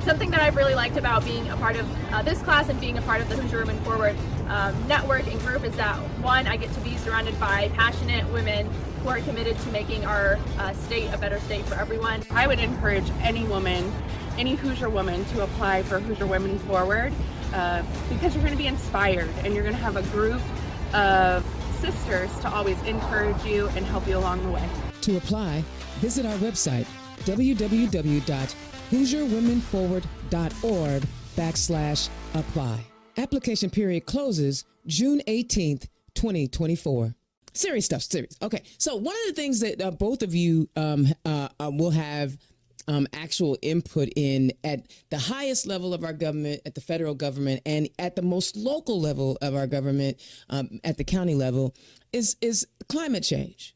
Something that I've really liked about being a part of this class and being a part of the Hoosier Women Forward network and group is that, one, I get to be surrounded by passionate women who are committed to making our state a better state for everyone.
I would encourage any woman, any Hoosier woman, to apply for Hoosier Women Forward because you're going to be inspired and you're going to have a group of sisters to always encourage you and help you along the way.
To apply, visit our website, www.hoosierwomenforward.org/apply. Application period closes June 18th, 2024. Serious stuff, serious. Okay, so one of the things that both of you will have actual input in at the highest level of our government, at the federal government, and at the most local level of our government, at the county level, is climate change.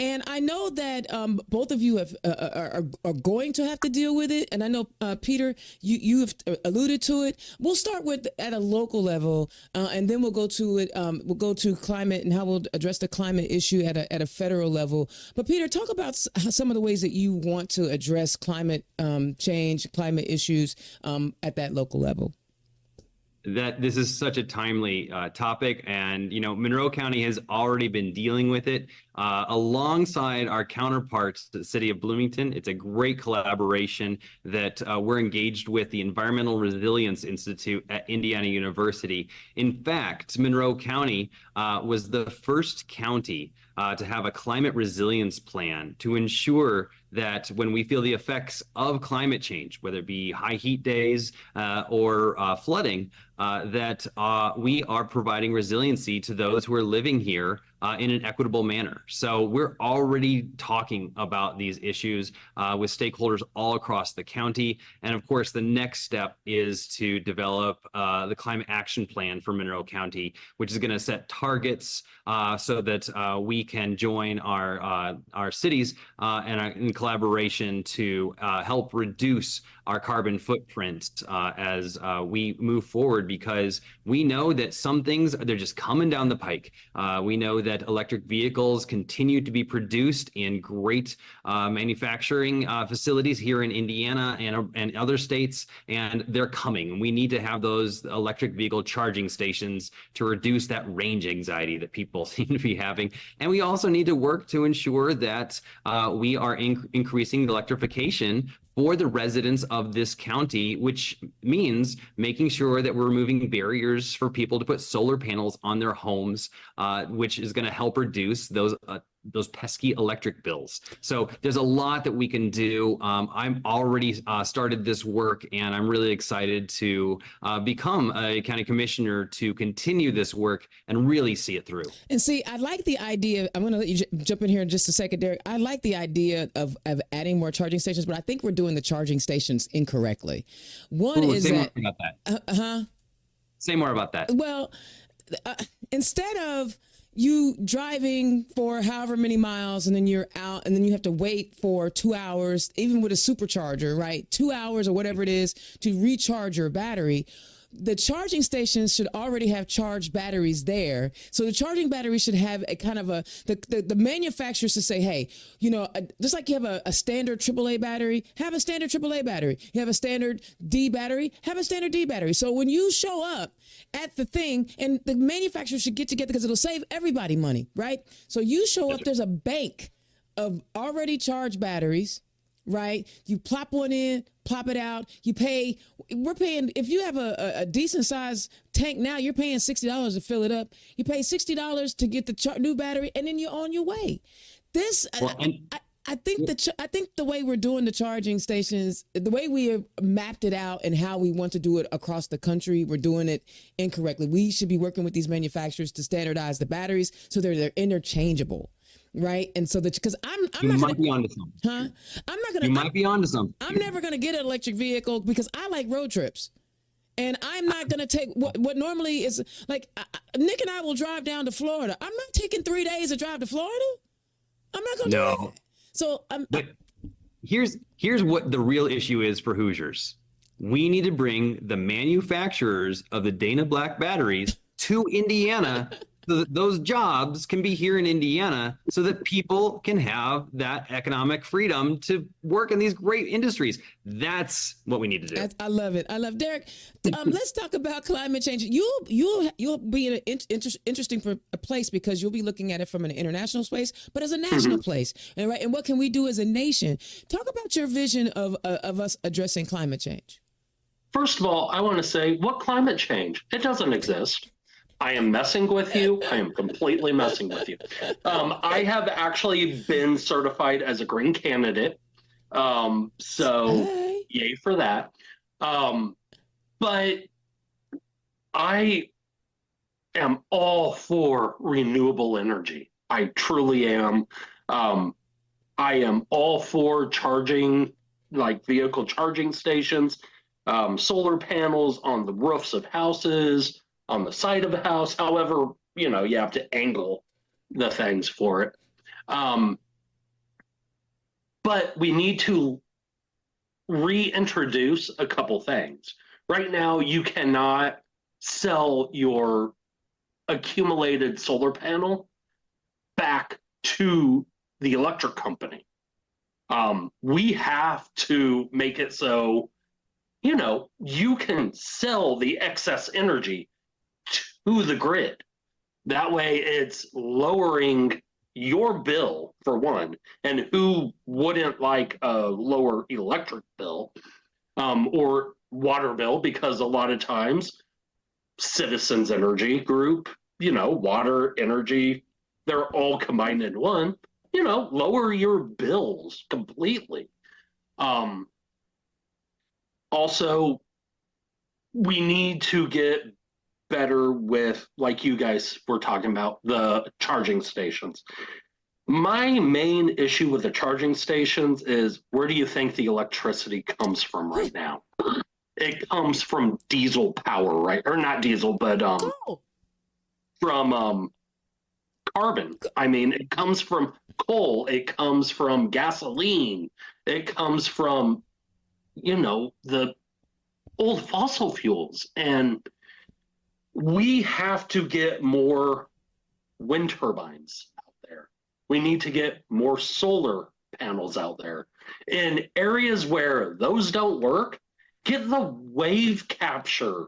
And I know that both of you are going to have to deal with it. And I know, Peter, you have alluded to it. We'll start with at a local level, and then we'll go to it. We'll go to climate and how we'll address the climate issue at a federal level. But Peter, talk about some of the ways that you want to address climate change, climate issues at that local level.
That this is such a timely topic, and Monroe County has already been dealing with it alongside our counterparts, the city of Bloomington. It's a great collaboration that we're engaged with the Environmental Resilience Institute at Indiana University. In fact, Monroe County was the first county to have a climate resilience plan to ensure that when we feel the effects of climate change, whether it be high heat days or flooding, that we are providing resiliency to those who are living here in an equitable manner. So we're already talking about these issues with stakeholders all across the county. And of course, the next step is to develop the climate action plan for Monroe County, which is going to set targets so that we can join our cities and in collaboration to help reduce our carbon footprint as we move forward, because we know that some things, they're just coming down the pike. We know that electric vehicles continue to be produced in great manufacturing facilities here in Indiana and other states, and they're coming. We need to have those electric vehicle charging stations to reduce that range anxiety that people seem to be having. And we also need to work to ensure that we are increasing the electrification for the residents of this county, which means making sure that we're removing barriers for people to put solar panels on their homes, which is going to help reduce those pesky electric bills. So there's a lot that we can do. I'm already started this work, and I'm really excited to become a county commissioner to continue this work and really see it through.
And see, I like the idea. I'm going to let you jump in here in just a second, Derrick. I like the idea of adding more charging stations, but I think we're doing the charging stations incorrectly. One is
say
that.
More about that. Say more about that.
Well, instead of you driving for however many miles and then you're out and then you have to wait for 2 hours, even with a supercharger, right? 2 hours or whatever it is to recharge your battery. The charging stations should already have charged batteries there. So the charging battery should have a kind of the manufacturers to say, hey, just like you have a standard AAA battery, have a standard AAA battery. You have a standard D battery, have a standard D battery. So when you show up at the thing, and the manufacturers should get together because it'll save everybody money, right? So you show up, there's a bank of already charged batteries, right? You plop one in, plop it out. We're paying, if you have a decent sized tank now, you're paying $60 to fill it up. You pay $60 to get the new battery, and then you're on your way. I think the way we're doing the charging stations, the way we have mapped it out and how we want to do it across the country, we're doing it incorrectly. We should be working with these manufacturers to standardize the batteries so they're interchangeable. Right. And so because
you might be onto something.
Huh? You
might be onto something.
I'm never going to get an electric vehicle because I like road trips. And I'm not going to take what normally is like Nick and I will drive down to Florida. I'm not taking 3 days to drive to Florida. I'm not going to do that. So
but here's what the real issue is for Hoosiers. We need to bring the manufacturers of the Dana Black batteries to Indiana so that those jobs can be here in Indiana so that people can have that economic freedom to work in these great industries. That's what we need to do.
I love it. I love Derrick. Let's talk about climate change. You'll be in an interesting place because you'll be looking at it from an international space, but as a national place. And right. And what can we do as a nation? Talk about your vision of us addressing climate change.
First of all, I want to say, what climate change? It doesn't exist. I am messing with you. I am completely messing with you. I have actually been certified as a green candidate. So yay for that. But I am all for renewable energy. I truly am. I am all for charging, like vehicle charging stations, solar panels on the roofs of houses, on the side of a house, however, you have to angle the things for it. But we need to reintroduce a couple things. Right now, you cannot sell your accumulated solar panel back to the electric company. We have to make it so, you can sell the excess energy to the grid. That way it's lowering your bill for one, and who wouldn't like a lower electric bill or water bill, because a lot of times Citizens Energy Group, water, energy, they're all combined in one, lower your bills completely. Also, we need to get better with, like you guys were talking about, the charging stations. My main issue with the charging stations is, where do you think the electricity comes from right now? It comes from diesel power, right? Or not diesel, but from carbon. I mean, it comes from coal. It comes from gasoline. It comes from, the old fossil fuels. And we have to get more wind turbines out there. We need to get more solar panels out there. In areas where those don't work, get the wave capture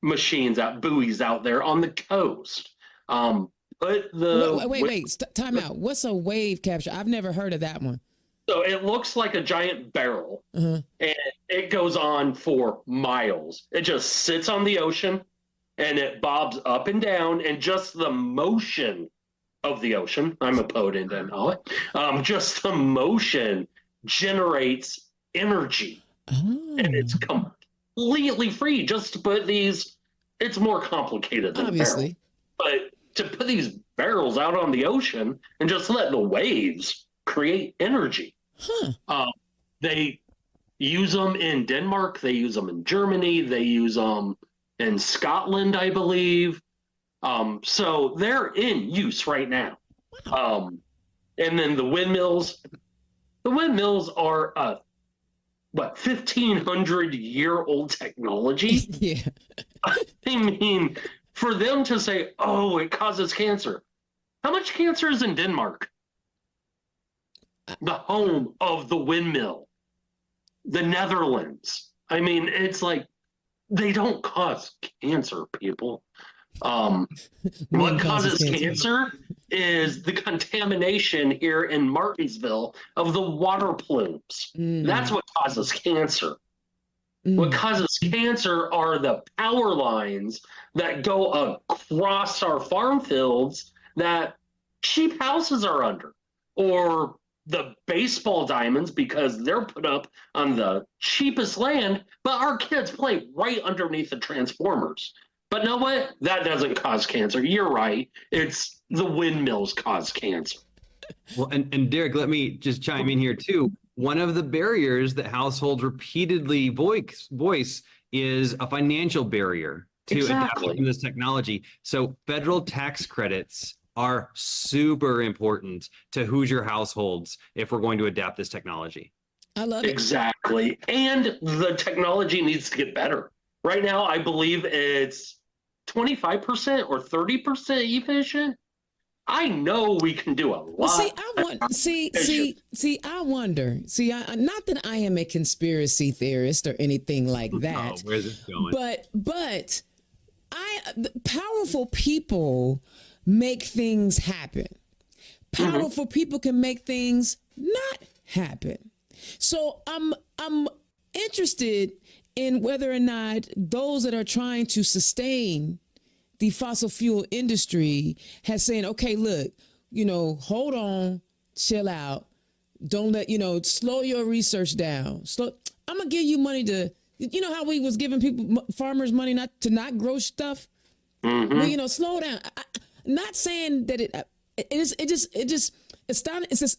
machines out, buoys out there on the coast. Put the
wait, time out. What's a wave capture? I've never heard of that one.
So it looks like a giant barrel, and it goes on for miles. It just sits on the ocean, and it bobs up and down, and just the motion of the ocean, I'm a poet and I know it, just the motion generates energy. And it's completely free just to put these, it's more complicated than
obviously,
a barrel. But to put these barrels out on the ocean and just let the waves create energy. They use them in Denmark, they use them in Germany, they use them in Scotland, I believe. So they're in use right now. And then the windmills are 1,500-year-old technology.
Yeah.
I mean, for them to say, oh, it causes cancer. How much cancer is in Denmark? The home of the windmill. The Netherlands. I mean, it's like, they don't cause cancer, people. What causes cancer is the contamination here in Martinsville of the water plumes. That's what causes cancer. What causes cancer are the power lines that go across our farm fields that cheap houses are under, or the baseball diamonds because they're put up on the cheapest land, but our kids play right underneath the transformers. But know what? That doesn't cause cancer. You're right. It's the windmills cause cancer.
Well, and Derrick, let me just chime in here too. One of the barriers that households repeatedly voice is a financial barrier to adapting to this technology. So federal tax credits are super important to Hoosier households if we're going to adapt this technology.
I love it.
Exactly. And the technology needs to get better. Right now, I believe it's 25% or 30% efficient. I know we can do a lot.
Well, I wonder. Not that I am a conspiracy theorist or anything like that.
Oh, where's it going?
But powerful people make things happen. Powerful people can make things not happen. So I'm interested in whether or not those that are trying to sustain the fossil fuel industry has saying, okay, look, hold on, chill out. Don't let, slow your research down. I'm going to give you money to, how we was giving farmers money not grow stuff? Well, slow down. Not saying that it's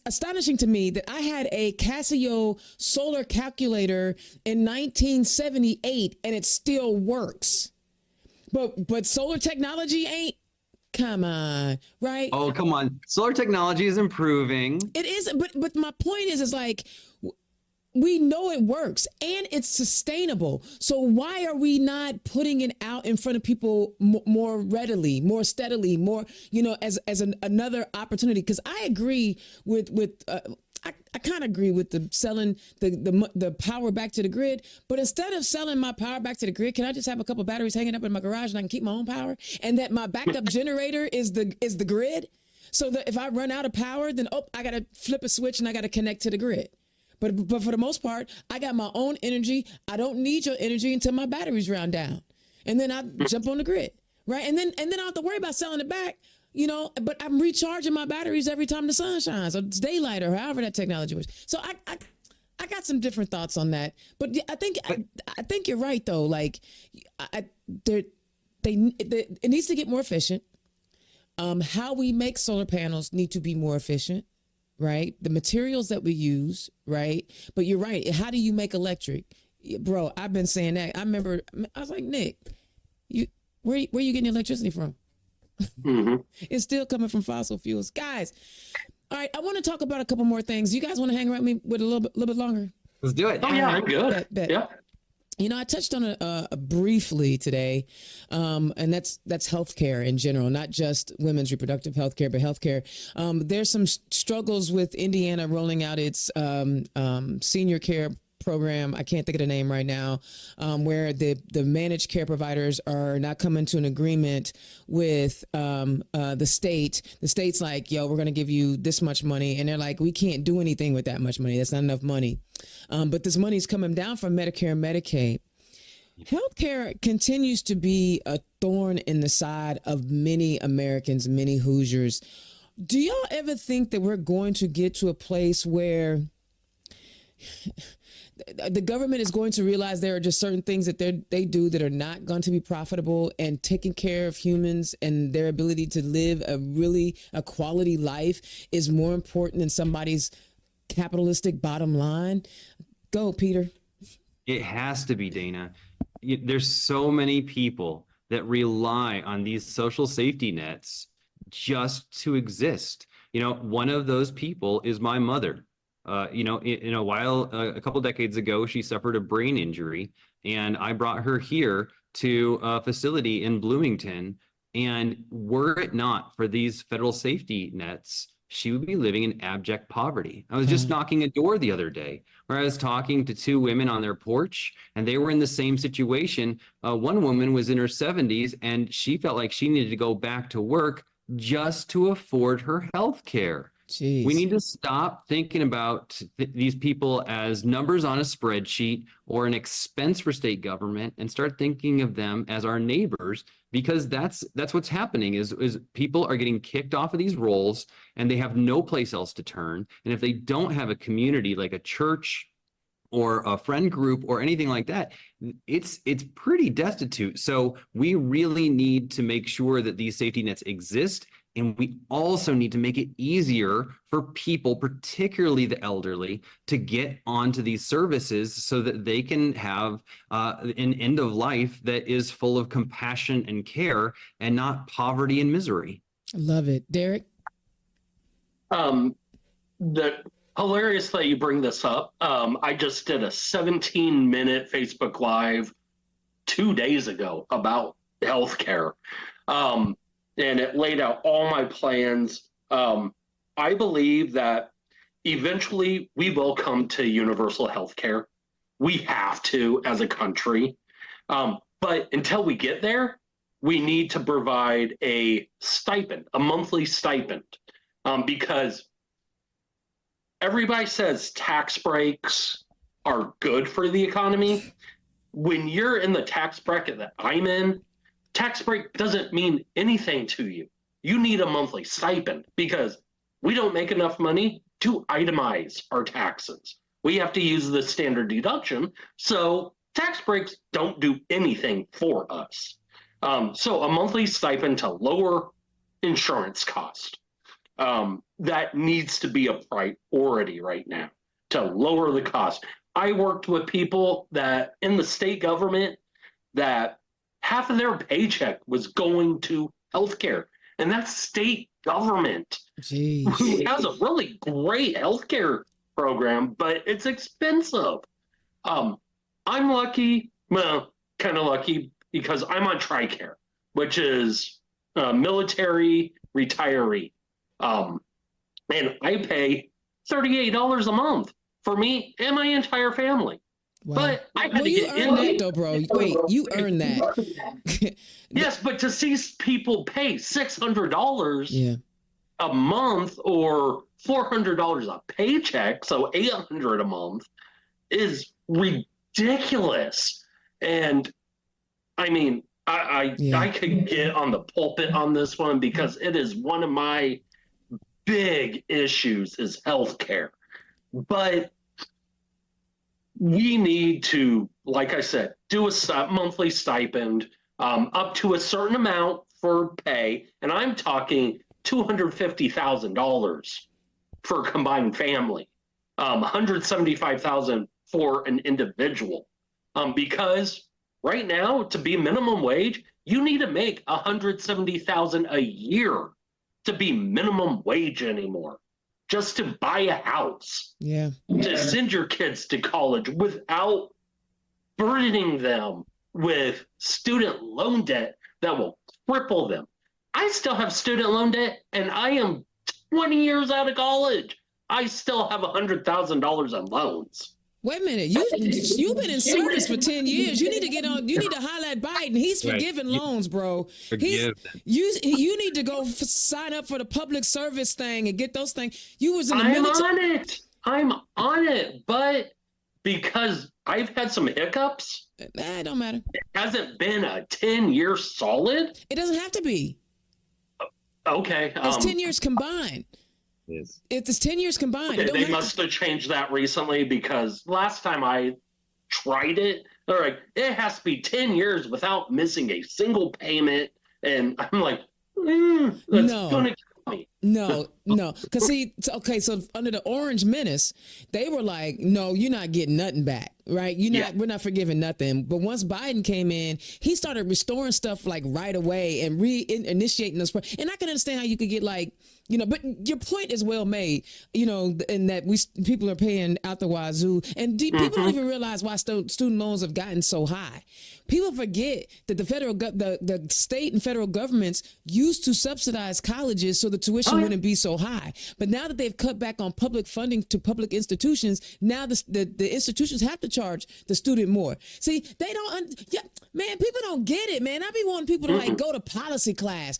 astonishing to me that I had a Casio solar calculator in 1978 and it still works. But solar technology ain't. Come on, right?
Oh, come on. Solar technology is improving.
It is, but my point is like, we know it works and it's sustainable. So why are we not putting it out in front of people more readily, more steadily, more, as another opportunity? Because I agree with I kind of agree with the selling the power back to the grid. But instead of selling my power back to the grid, can I just have a couple batteries hanging up in my garage and I can keep my own power? And that my backup generator is the grid. So that if I run out of power, then I got to flip a switch and I got to connect to the grid. But for the most part, I got my own energy. I don't need your energy until my batteries run down. And then I jump on the grid, right? And then I don't have to worry about selling it back, but I'm recharging my batteries every time the sun shines, or it's daylight, or however that technology was. So I got some different thoughts on that. But I think you're right, though. Like, it needs to get more efficient. How we make solar panels need to be more efficient. Right? The materials that we use, right? But you're right. How do you make electric? Bro, I've been saying that. I remember, I was like, Nick, where are you getting your electricity from? It's still coming from fossil fuels. Guys, All right, I want to talk about a couple more things. You guys want to hang around me with a little bit longer?
Let's do it.
Oh yeah, I'm good.
Bet.
Yeah.
You know, I touched on it briefly today, and that's healthcare in general, not just women's reproductive healthcare, but healthcare. There's some struggles with Indiana rolling out its senior care program. I can't think of the name right now, where the managed care providers are not coming to an agreement with the state. The state's like, yo, we're going to give you this much money. And they're like, we can't do anything with that much money. That's not enough money. But this money is coming down from Medicare and Medicaid. Healthcare continues to be a thorn in the side of many Americans, many Hoosiers. Do y'all ever think that we're going to get to a place where the government is going to realize there are just certain things that they do that are not going to be profitable, and taking care of humans and their ability to live a quality life is more important than somebody's capitalistic bottom line? Go, Peter.
It has to be, Dana. There's so many people that rely on these social safety nets just to exist. You know, one of those people is my mother. In a while, a couple decades ago, she suffered a brain injury, and I brought her here to a facility in Bloomington. And were it not for these federal safety nets, she would be living in abject poverty. I was just knocking a door the other day where I was talking to two women on their porch, and they were in the same situation. One woman was in her 70s, and she felt like she needed to go back to work just to afford her health care.
Jeez.
We need to stop thinking about these people as numbers on a spreadsheet or an expense for state government, and start thinking of them as our neighbors, because that's what's happening is people are getting kicked off of these roles and they have no place else to turn. And if they don't have a community like a church or a friend group or anything like that, it's pretty destitute. So we really need to make sure that these safety nets exist. And we also need to make it easier for people, particularly the elderly, to get onto these services so that they can have an end of life that is full of compassion and care and not poverty and misery.
Love it. Derrick?
The hilarious that you bring this up. I just did a 17-minute Facebook Live 2 days ago about healthcare. And it laid out all my plans. I believe that eventually we will come to universal health care. We have to as a country. But until we get there, we need to provide a stipend, a monthly stipend, because everybody says tax breaks are good for the economy. When you're in the tax bracket that I'm in, tax break doesn't mean anything to you. You need a monthly stipend because we don't make enough money to itemize our taxes. We have to use the standard deduction. So tax breaks don't do anything for us. So a monthly stipend to lower insurance cost. That needs to be a priority right now, to lower the cost. I worked with people that in the state government that half of their paycheck was going to healthcare, and that's state government.
Jeez.
Who has a really great healthcare program, but it's expensive. I'm lucky, well, kind of lucky, because I'm on TRICARE, which is military retiree, and I pay $38 a month for me and my entire family.
Wow.
But I had to
you
get
earned that though, bro. Wait, you earned that.
Yes, but to see people pay $600 a month or $400 a paycheck, so $800 a month, is ridiculous. And I mean, I could get on the pulpit on this one because it is one of my big issues is healthcare. But we need to, like I said, do a monthly stipend up to a certain amount for pay. And I'm talking $250,000 for a combined family, $175,000 for an individual. Because right now, to be minimum wage, you need to make $170,000 a year to be minimum wage anymore. just to buy a house,
Yeah.
to send your kids to college without burdening them with student loan debt that will cripple them. I still have student loan debt, and I am 20 years out of college. I still have $100,000 in loans.
Wait a minute. You've been in service for 10 years. You need to get on. You need to holler at Biden. He's forgiving loans, bro. You need to go sign up for the public service thing and get those things. You was in the military.
I'm on it, but because I've had some hiccups,
it don't matter.
It hasn't been a 10-year solid.
It doesn't have to be.
Okay.
It's 10 years combined. It's 10 years combined.
Okay, they must have changed that recently, because last time I tried it, they're like, it has to be 10 years without missing a single payment. And I'm like, that's going to kill me.
No. Because so under the Orange Menace, they were like, no, you're not getting nothing back, right? We're not forgiving nothing. But once Biden came in, he started restoring stuff like right away and reinitiating those. And I can understand how you could get like, but your point is well made, in that people are paying out the wazoo, and people don't even realize why student loans have gotten so high. People forget that the state and federal governments used to subsidize colleges so the tuition wouldn't be so high. But now that they've cut back on public funding to public institutions, now the institutions have to charge the student more. See, they don't, man, people don't get it, man. I be wanting people to like go to policy class.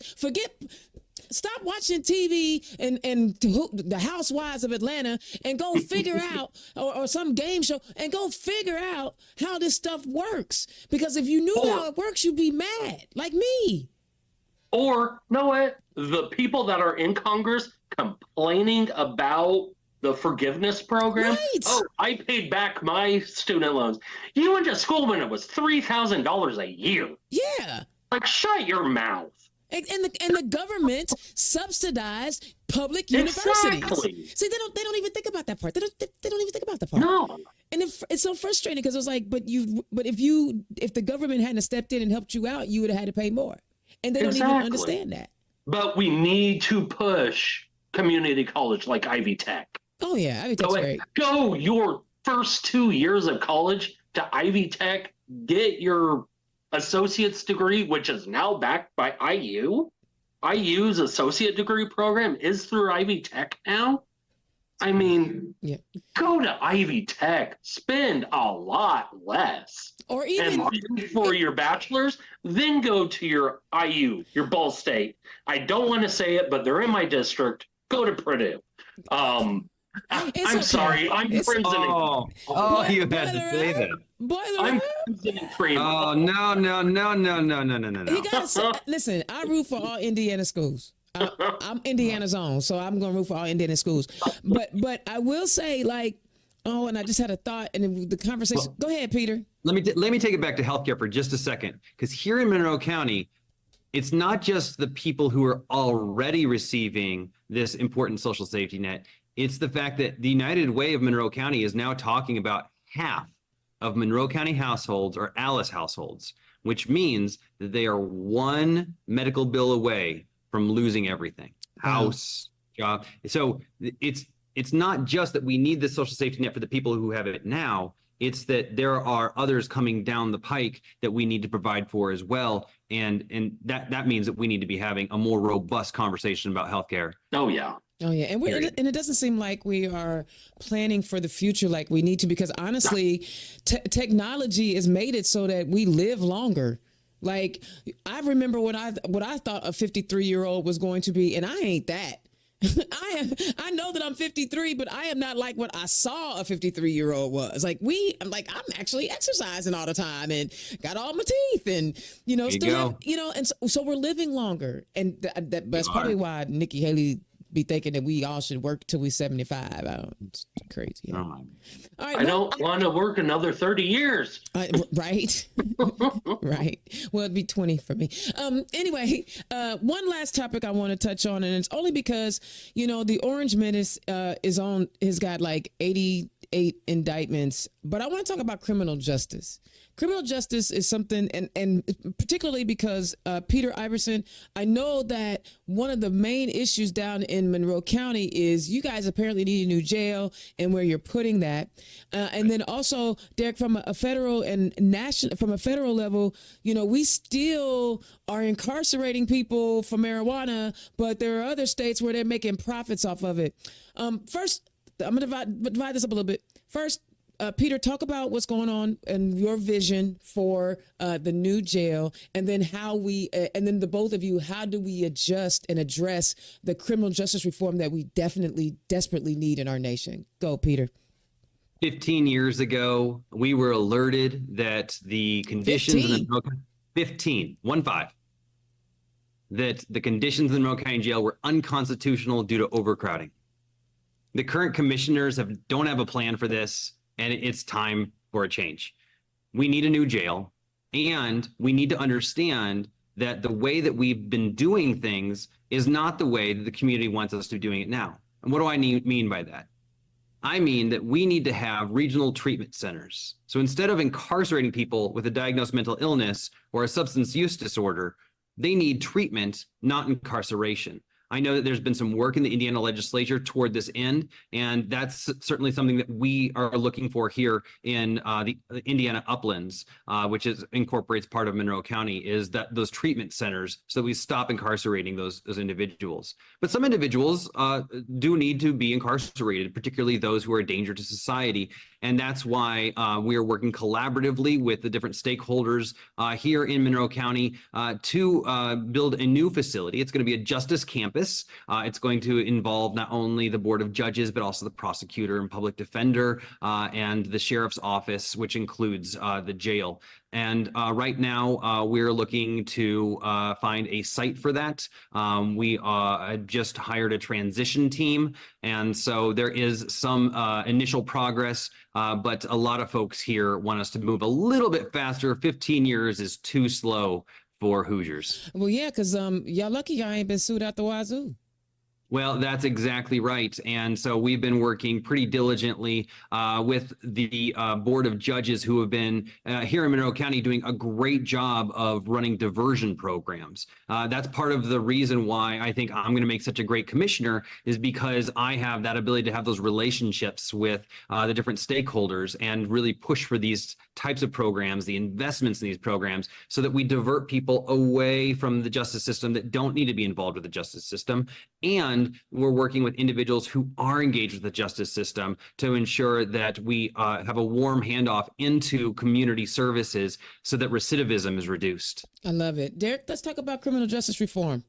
Stop watching TV and the Housewives of Atlanta and go figure out, or some game show, and go figure out how this stuff works. Because if you knew how it works, you'd be mad, like me.
Or, know what? The people that are in Congress complaining about the forgiveness program. Right. Oh, I paid back my student loans. You went to school when it was $3,000 a year.
Yeah.
Like, shut your mouth.
And the government subsidized public universities.
Exactly.
See, they don't even think about that part. They don't even think about the part.
No.
And it's so frustrating, because it was like, but if the government hadn't stepped in and helped you out, you would have had to pay more. And they don't even understand that.
But we need to push community college like Ivy Tech.
Oh yeah, Ivy Tech's great.
Go your first 2 years of college to Ivy Tech, get your associate's degree, which is now backed by IU. IU's associate degree program is through Ivy Tech now. I mean, go to Ivy Tech, spend a lot less.
Or even
for your bachelor's, then go to your IU, your Ball State. I don't want to say it, but they're in my district. Go to Purdue. I'm sorry. I'm crimson.
You had to say that.
I'm
crimson and cream.
Oh, no.
You gotta say, listen, I root for all Indiana schools. I'm Indiana's own, so I'm going to root for all Indiana schools. But I will say, and I just had a thought, and the conversation. Go ahead, Peter.
Let me take it back to healthcare for just a second, because here in Monroe County, it's not just the people who are already receiving this important social safety net. It's the fact that the United Way of Monroe County is now talking about half of Monroe County households are Alice households, which means that they are one medical bill away from losing everything, house, job. So it's not just that we need the social safety net for the people who have it now. It's that there are others coming down the pike that we need to provide for as well. And that means that we need to be having a more robust conversation about healthcare.
Oh, yeah.
Oh, yeah. And it doesn't seem like we are planning for the future like we need to, because honestly, technology has made it so that we live longer. Like, I remember what I thought a 53-year-old was going to be, and I ain't that. I know that I'm 53, but I am not like what I saw a 53-year-old was. I'm actually exercising all the time and got all my teeth and, and so we're living longer. And that's probably why Nikki Haley be thinking that we all should work till we're 75. It's crazy.
All
right,
I don't want to work another 30 years.
Right. Right. Well, it'd be 20 for me. Anyway, one last topic I want to touch on, and it's only because, the Orange Menace has got like 88 indictments, but I want to talk about criminal justice. criminal justice is something, and particularly because Peter Iversen, I know that one of the main issues down in Monroe County is you guys apparently need a new jail and where you're putting that. And then also, Derrick, from a federal and national, from a federal level, we still are incarcerating people for marijuana, but there are other states where they're making profits off of it. First, I'm going to divide this up a little bit. First, Peter, talk about what's going on and your vision for the new jail, and then and then the both of you, how do we adjust and address the criminal justice reform that we desperately need in our nation? Go, Peter.
15 years ago, we were alerted that the conditions in the 15, that the conditions in the Monroe County Jail were unconstitutional due to overcrowding. The current commissioners don't have a plan for this, and it's time for a change. We need a new jail, and we need to understand that the way that we've been doing things is not the way that the community wants us to be doing it now. And what do I mean by that? I mean that we need to have regional treatment centers. So instead of incarcerating people with a diagnosed mental illness or a substance use disorder, they need treatment, not incarceration. I know that there's been some work in the Indiana legislature toward this end, and that's certainly something that we are looking for here in the Indiana Uplands, which incorporates part of Monroe County, is that those treatment centers, so we stop incarcerating those individuals. But some individuals do need to be incarcerated, particularly those who are a danger to society. And that's why we are working collaboratively with the different stakeholders here in Monroe County to build a new facility. It's going to be a justice campus. It's going to involve not only the Board of Judges, but also the prosecutor and public defender and the sheriff's office, which includes the jail. And right now, we're looking to find a site for that. We just hired a transition team. And so there is some initial progress, but a lot of folks here want us to move a little bit faster. 15 years is too slow for Hoosiers.
Well, yeah, because y'all lucky y'all ain't been sued out the wazoo.
Well, that's exactly right. And so we've been working pretty diligently with the Board of Judges who have been here in Monroe County doing a great job of running diversion programs. That's part of the reason why I think I'm going to make such a great commissioner, is because I have that ability to have those relationships with the different stakeholders and really push for these types of programs, the investments in these programs, so that we divert people away from the justice system that don't need to be involved with the justice system. And we're working with individuals who are engaged with the justice system to ensure that we have a warm handoff into community services so that recidivism is reduced.
I love it. Derrick, let's talk about criminal justice reform.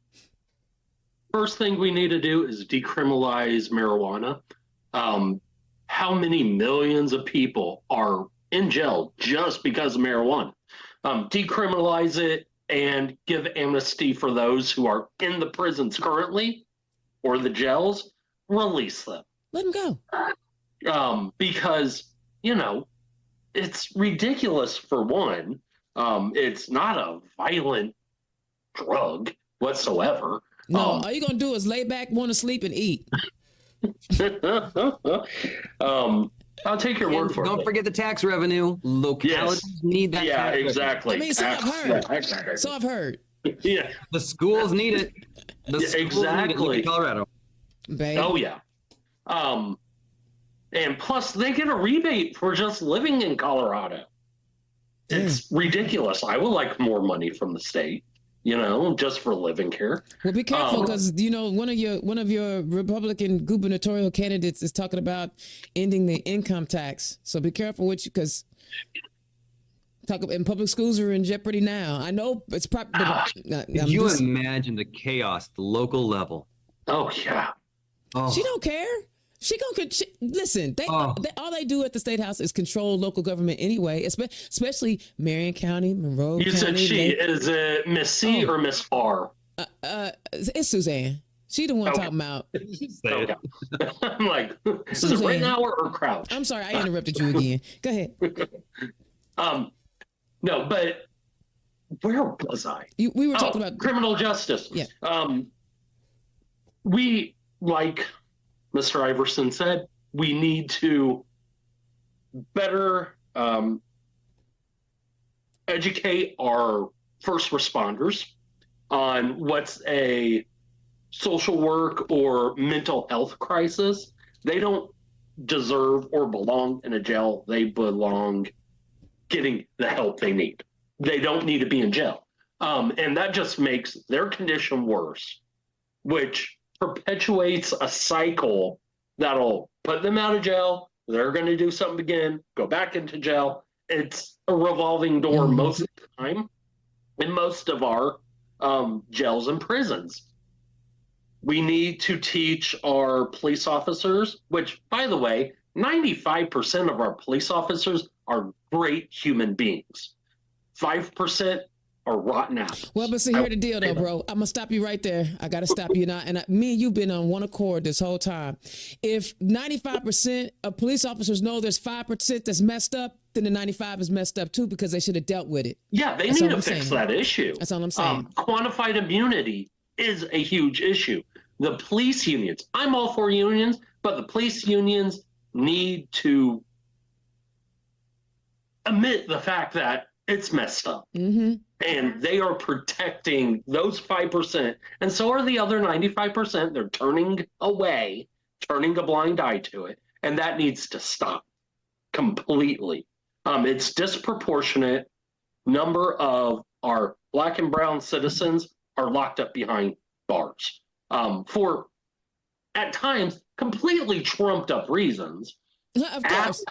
First thing we need to do is decriminalize marijuana. How many millions of people are in jail just because of marijuana? Decriminalize it and give amnesty for those who are in the prisons currently or the jails. Release them.
Let them go.
Because, it's ridiculous for one. It's not a violent drug whatsoever.
No, all you're going to do is lay back, want to sleep, and eat.
I'll take your word for it.
Don't forget the tax revenue. Localities need that.
Yeah, exactly.
I mean, so I've heard. So I've heard.
Yeah.
The schools need it.
Exactly.
Look at Colorado.
Babe.
Oh, yeah. And plus, they get a rebate for just living in Colorado. It's ridiculous. I would like more money from the state, just for living here.
Well, be careful, because one of your Republican gubernatorial candidates is talking about ending the income tax. So be careful because public schools are in jeopardy now. I know it's probably.
Could you imagine the chaos at the local level?
Oh yeah.
Oh. She don't care. Listen. All they do at the State House is control local government anyway, especially Marion County, Monroe County.
You said she. Is it Miss C or Miss R?
It's Suzanne. She the one talking about.
Okay. I'm like, is it right now or Crouch?
I'm sorry, I interrupted you again. Go ahead.
No, but where was I?
We were talking about
criminal justice.
Yeah.
We, like Mr. Iversen said, we need to better educate our first responders on what's a social work or mental health crisis. They don't deserve or belong in a jail. They belong getting the help they need. They don't need to be in jail. And that just makes their condition worse, which perpetuates a cycle that'll put them out of jail. They're going to do something again, go back into jail. It's a revolving door most of the time in most of our jails and prisons. We need to teach our police officers, which, by the way, 95% of our police officers are great human beings. 5% are rotten apples.
Well, but see, here's the deal, though, bro. I'm gonna stop you right there. I gotta stop you now. And me and you've been on one accord this whole time. If 95% of police officers know there's 5% that's messed up, then the 95 is messed up too, because they should have dealt with it.
Yeah, they need to fix that issue.
That's all I'm saying.
Quantified immunity is a huge issue. The police unions, I'm all for unions, but the police unions need to admit the fact that it's messed up. And they are protecting those 5%. And so are the other 95%. They're turning away, turning a blind eye to it. And that needs to stop completely. It's disproportionate number of our Black and brown citizens are locked up behind bars for, at times, completely trumped up reasons.
Of course.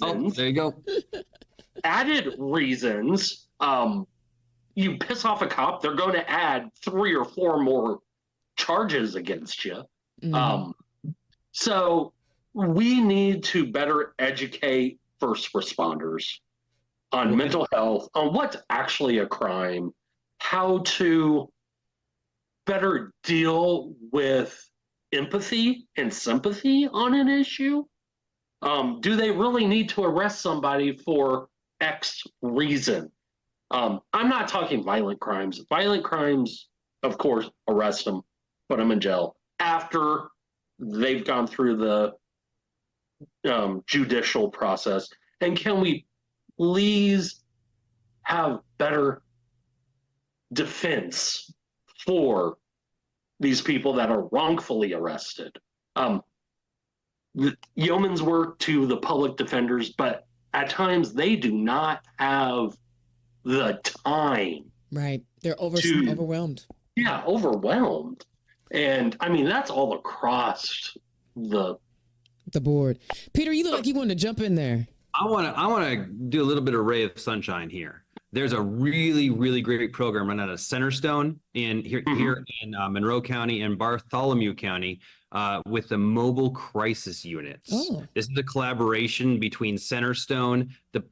Oh, there you go.
Added reasons. You piss off a cop, they're going to add 3 or 4 more charges against you. So we need to better educate first responders on mental health, on what's actually a crime, how to better deal with empathy and sympathy on an issue. Do they really need to arrest somebody for X reason? I'm not talking violent crimes. Violent crimes, of course, arrest them, put them in jail after they've gone through the judicial process. And can we please have better defense for these people that are wrongfully arrested? The yeoman's work to the public defenders, but at times they do not have the time.
Right. They're overwhelmed.
Yeah, overwhelmed. And I mean, that's all across the
board. Peter, you look like you wanted to jump in there.
I want to do a little bit of ray of sunshine here. There's a really, really great program run out of Centerstone here in Monroe County and Bartholomew County with the mobile crisis units. This is a collaboration between Centerstone, the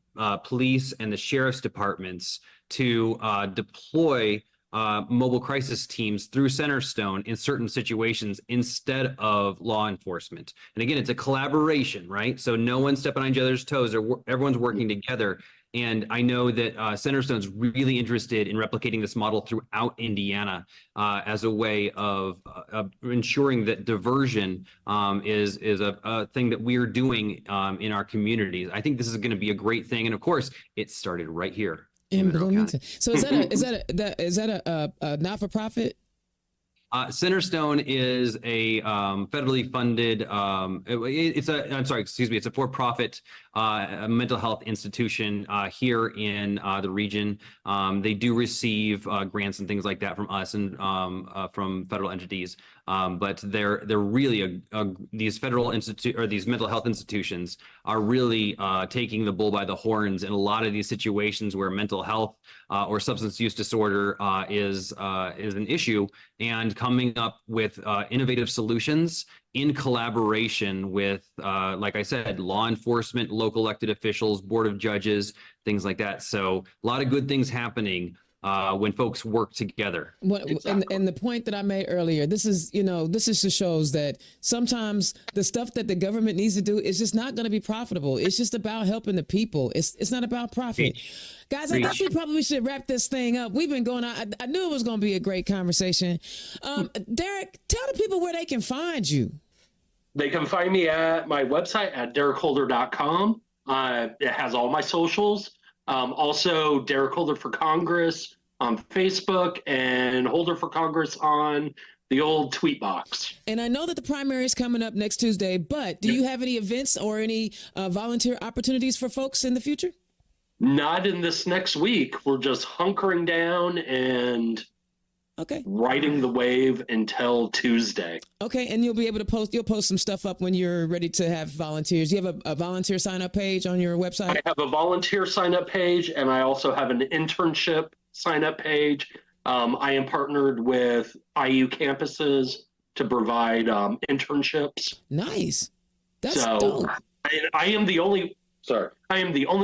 police, and the sheriff's departments to deploy mobile crisis teams through Centerstone in certain situations instead of law enforcement. And again, it's a collaboration, right? So no one's stepping on each other's toes, or everyone's working together. And I know that Centerstone's really interested in replicating this model throughout Indiana as a way of ensuring that diversion is a thing that we're doing in our communities. I think this is going to be a great thing. And of course, it started right here in Bloomington.
So is that a not-for-profit?
Centerstone is a federally funded. It's a for-profit mental health institution here in the region. They do receive grants and things like that from us and from federal entities. But they're really these federal these mental health institutions are really taking the bull by the horns in a lot of these situations where mental health or substance use disorder is an issue, and coming up with innovative solutions in collaboration with, like I said, law enforcement, local elected officials, board of judges, things like that. So a lot of good things happening when folks work together.
And the point that I made earlier, this just shows that sometimes the stuff that the government needs to do is just not going to be profitable. It's just about helping the people. It's not about profit. Guys, I guess we probably should wrap this thing up. We've been going on. I knew it was going to be a great conversation. Derrick, tell the people where they can find you.
They can find me at my website at derrickholder.com. It has all my socials. Also, Derrick Holder for Congress on Facebook and Holder for Congress on the old tweet box.
And I know that the primary is coming up next Tuesday, but do you have any events or any volunteer opportunities for folks in the future?
Not in this next week. We're just hunkering down and riding the wave until Tuesday.
Okay, and you'll be able to you'll post some stuff up when you're ready to have volunteers. You have a volunteer sign-up page on your website?
I have a volunteer sign-up page, and I also have an internship sign-up page. I am partnered with IU campuses to provide internships.
Nice. That's dope.
I am the only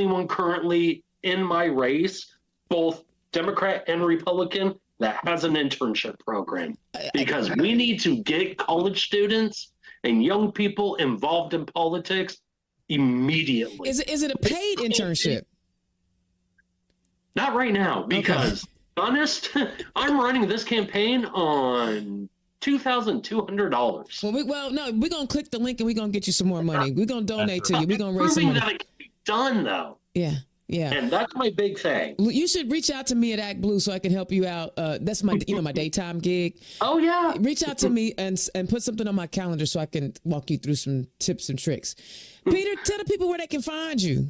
one currently in my race, both Democrat and Republican, that has an internship program, because we need to get college students and young people involved in politics immediately.
Is it a paid internship?
Not right now, because honest, I'm running this campaign on $2,200.
Well, no, we're gonna click the link and we're gonna get you some more money. We're gonna donate to you. We're gonna raise some money.
That it can be done, though.
Yeah.
And that's my big thing.
You should reach out to me at Act Blue so I can help you out. That's my, my daytime gig.
Oh yeah.
Reach out to me and put something on my calendar so I can walk you through some tips and tricks. Peter, tell the people where they can find you.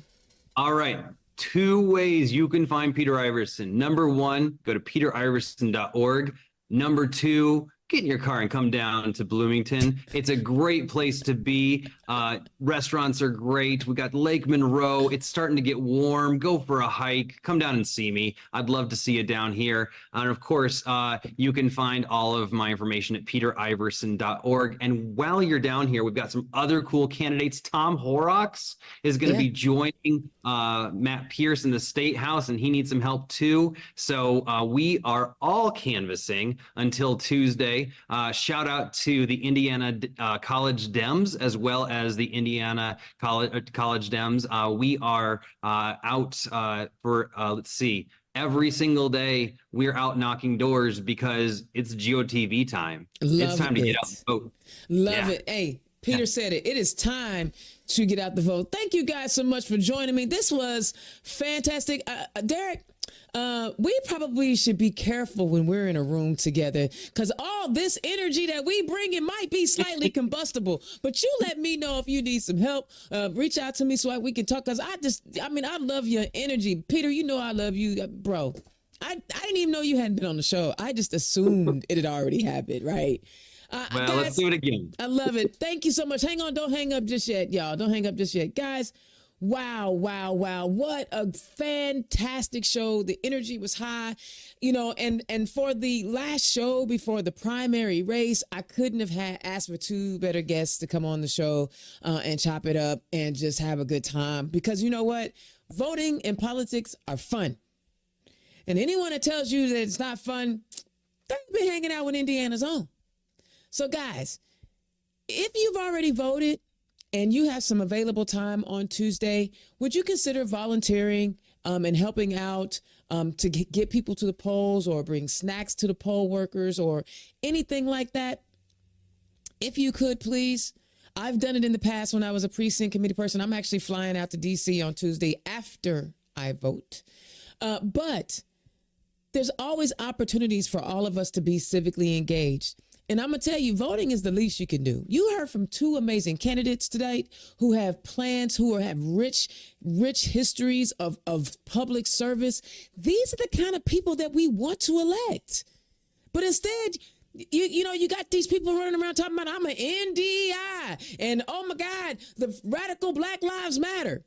All right. 2 ways you can find Peter Iversen. Number 1, go to peteriversen.org. Number 2, get in your car and come down to Bloomington. It's a great place to be. Restaurants are great. We got Lake Monroe. It's starting to get warm. Go for a hike. Come down and see me. I'd love to see you down here. And of course, you can find all of my information at peteriversen.org. And while you're down here, we've got some other cool candidates. Tom Horrocks is going to be joining Matt Pierce in the State House, and he needs some help too. So we are all canvassing until Tuesday. Shout out to the Indiana College Dems as well as the Indiana College Dems. We are out for, let's see, every single day we're out knocking doors because it's GOTV time. It's time to get out and vote.
Love it. Hey, Peter said it. It is time to get out the vote. Thank you guys so much for joining me. This was fantastic. Derrick, we probably should be careful when we're in a room together, because all this energy that we bring, it might be slightly combustible. But you let me know if you need some help. Reach out to me so we can talk, because I love your energy. Peter, you know I love you, bro. I didn't even know you hadn't been on the show. I just assumed it had already happened, right?
Well, guys, let's do it again.
I love it. Thank you so much. Hang on. Don't hang up just yet, y'all. Don't hang up just yet. Guys, wow. What a fantastic show. The energy was high, and for the last show before the primary race, I couldn't have asked for 2 better guests to come on the show and chop it up and just have a good time. Because you know what? Voting and politics are fun. And anyone that tells you that it's not fun, they've been hanging out with Indiana's own. So guys, if you've already voted and you have some available time on Tuesday, would you consider volunteering and helping out to get people to the polls, or bring snacks to the poll workers, or anything like that? If you could, please. I've done it in the past when I was a precinct committee person. I'm actually flying out to DC on Tuesday after I vote. But there's always opportunities for all of us to be civically engaged. And I'm going to tell you, voting is the least you can do. You heard from 2 amazing candidates tonight who have plans, who have rich histories of public service. These are the kind of people that we want to elect. But instead, you got these people running around talking about, I'm an NDI, and oh my God, the radical Black Lives Matter.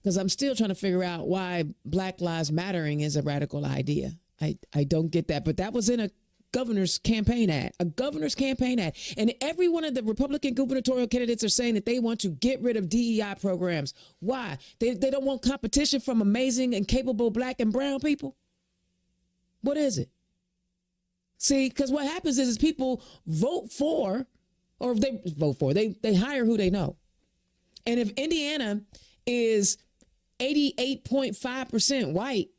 Because I'm still trying to figure out why Black Lives Mattering is a radical idea. I don't get that. But that was in a governor's campaign ad, And every one of the Republican gubernatorial candidates are saying that they want to get rid of DEI programs. Why? They don't want competition from amazing and capable Black and brown people? What is it? See, because what happens is people vote for, or they hire who they know. And if Indiana is 88.5% white,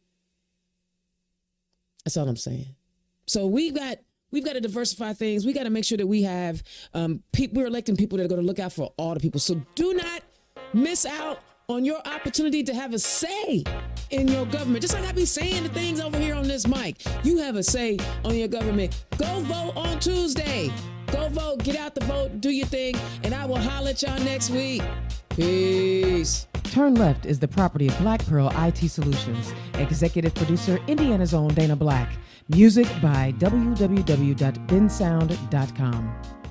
that's all I'm saying. So we've got to diversify things. We got to make sure that we have we're electing people that are going to look out for all the people. So do not miss out on your opportunity to have a say in your government. Just like I be saying the things over here on this mic. You have a say on your government. Go vote on Tuesday. Go vote, get out the vote, do your thing, and I will holler at y'all next week. Peace.
Turn Left is the property of Black Pearl IT Solutions. Executive producer, Indiana's own Dana Black. Music by www.bensound.com.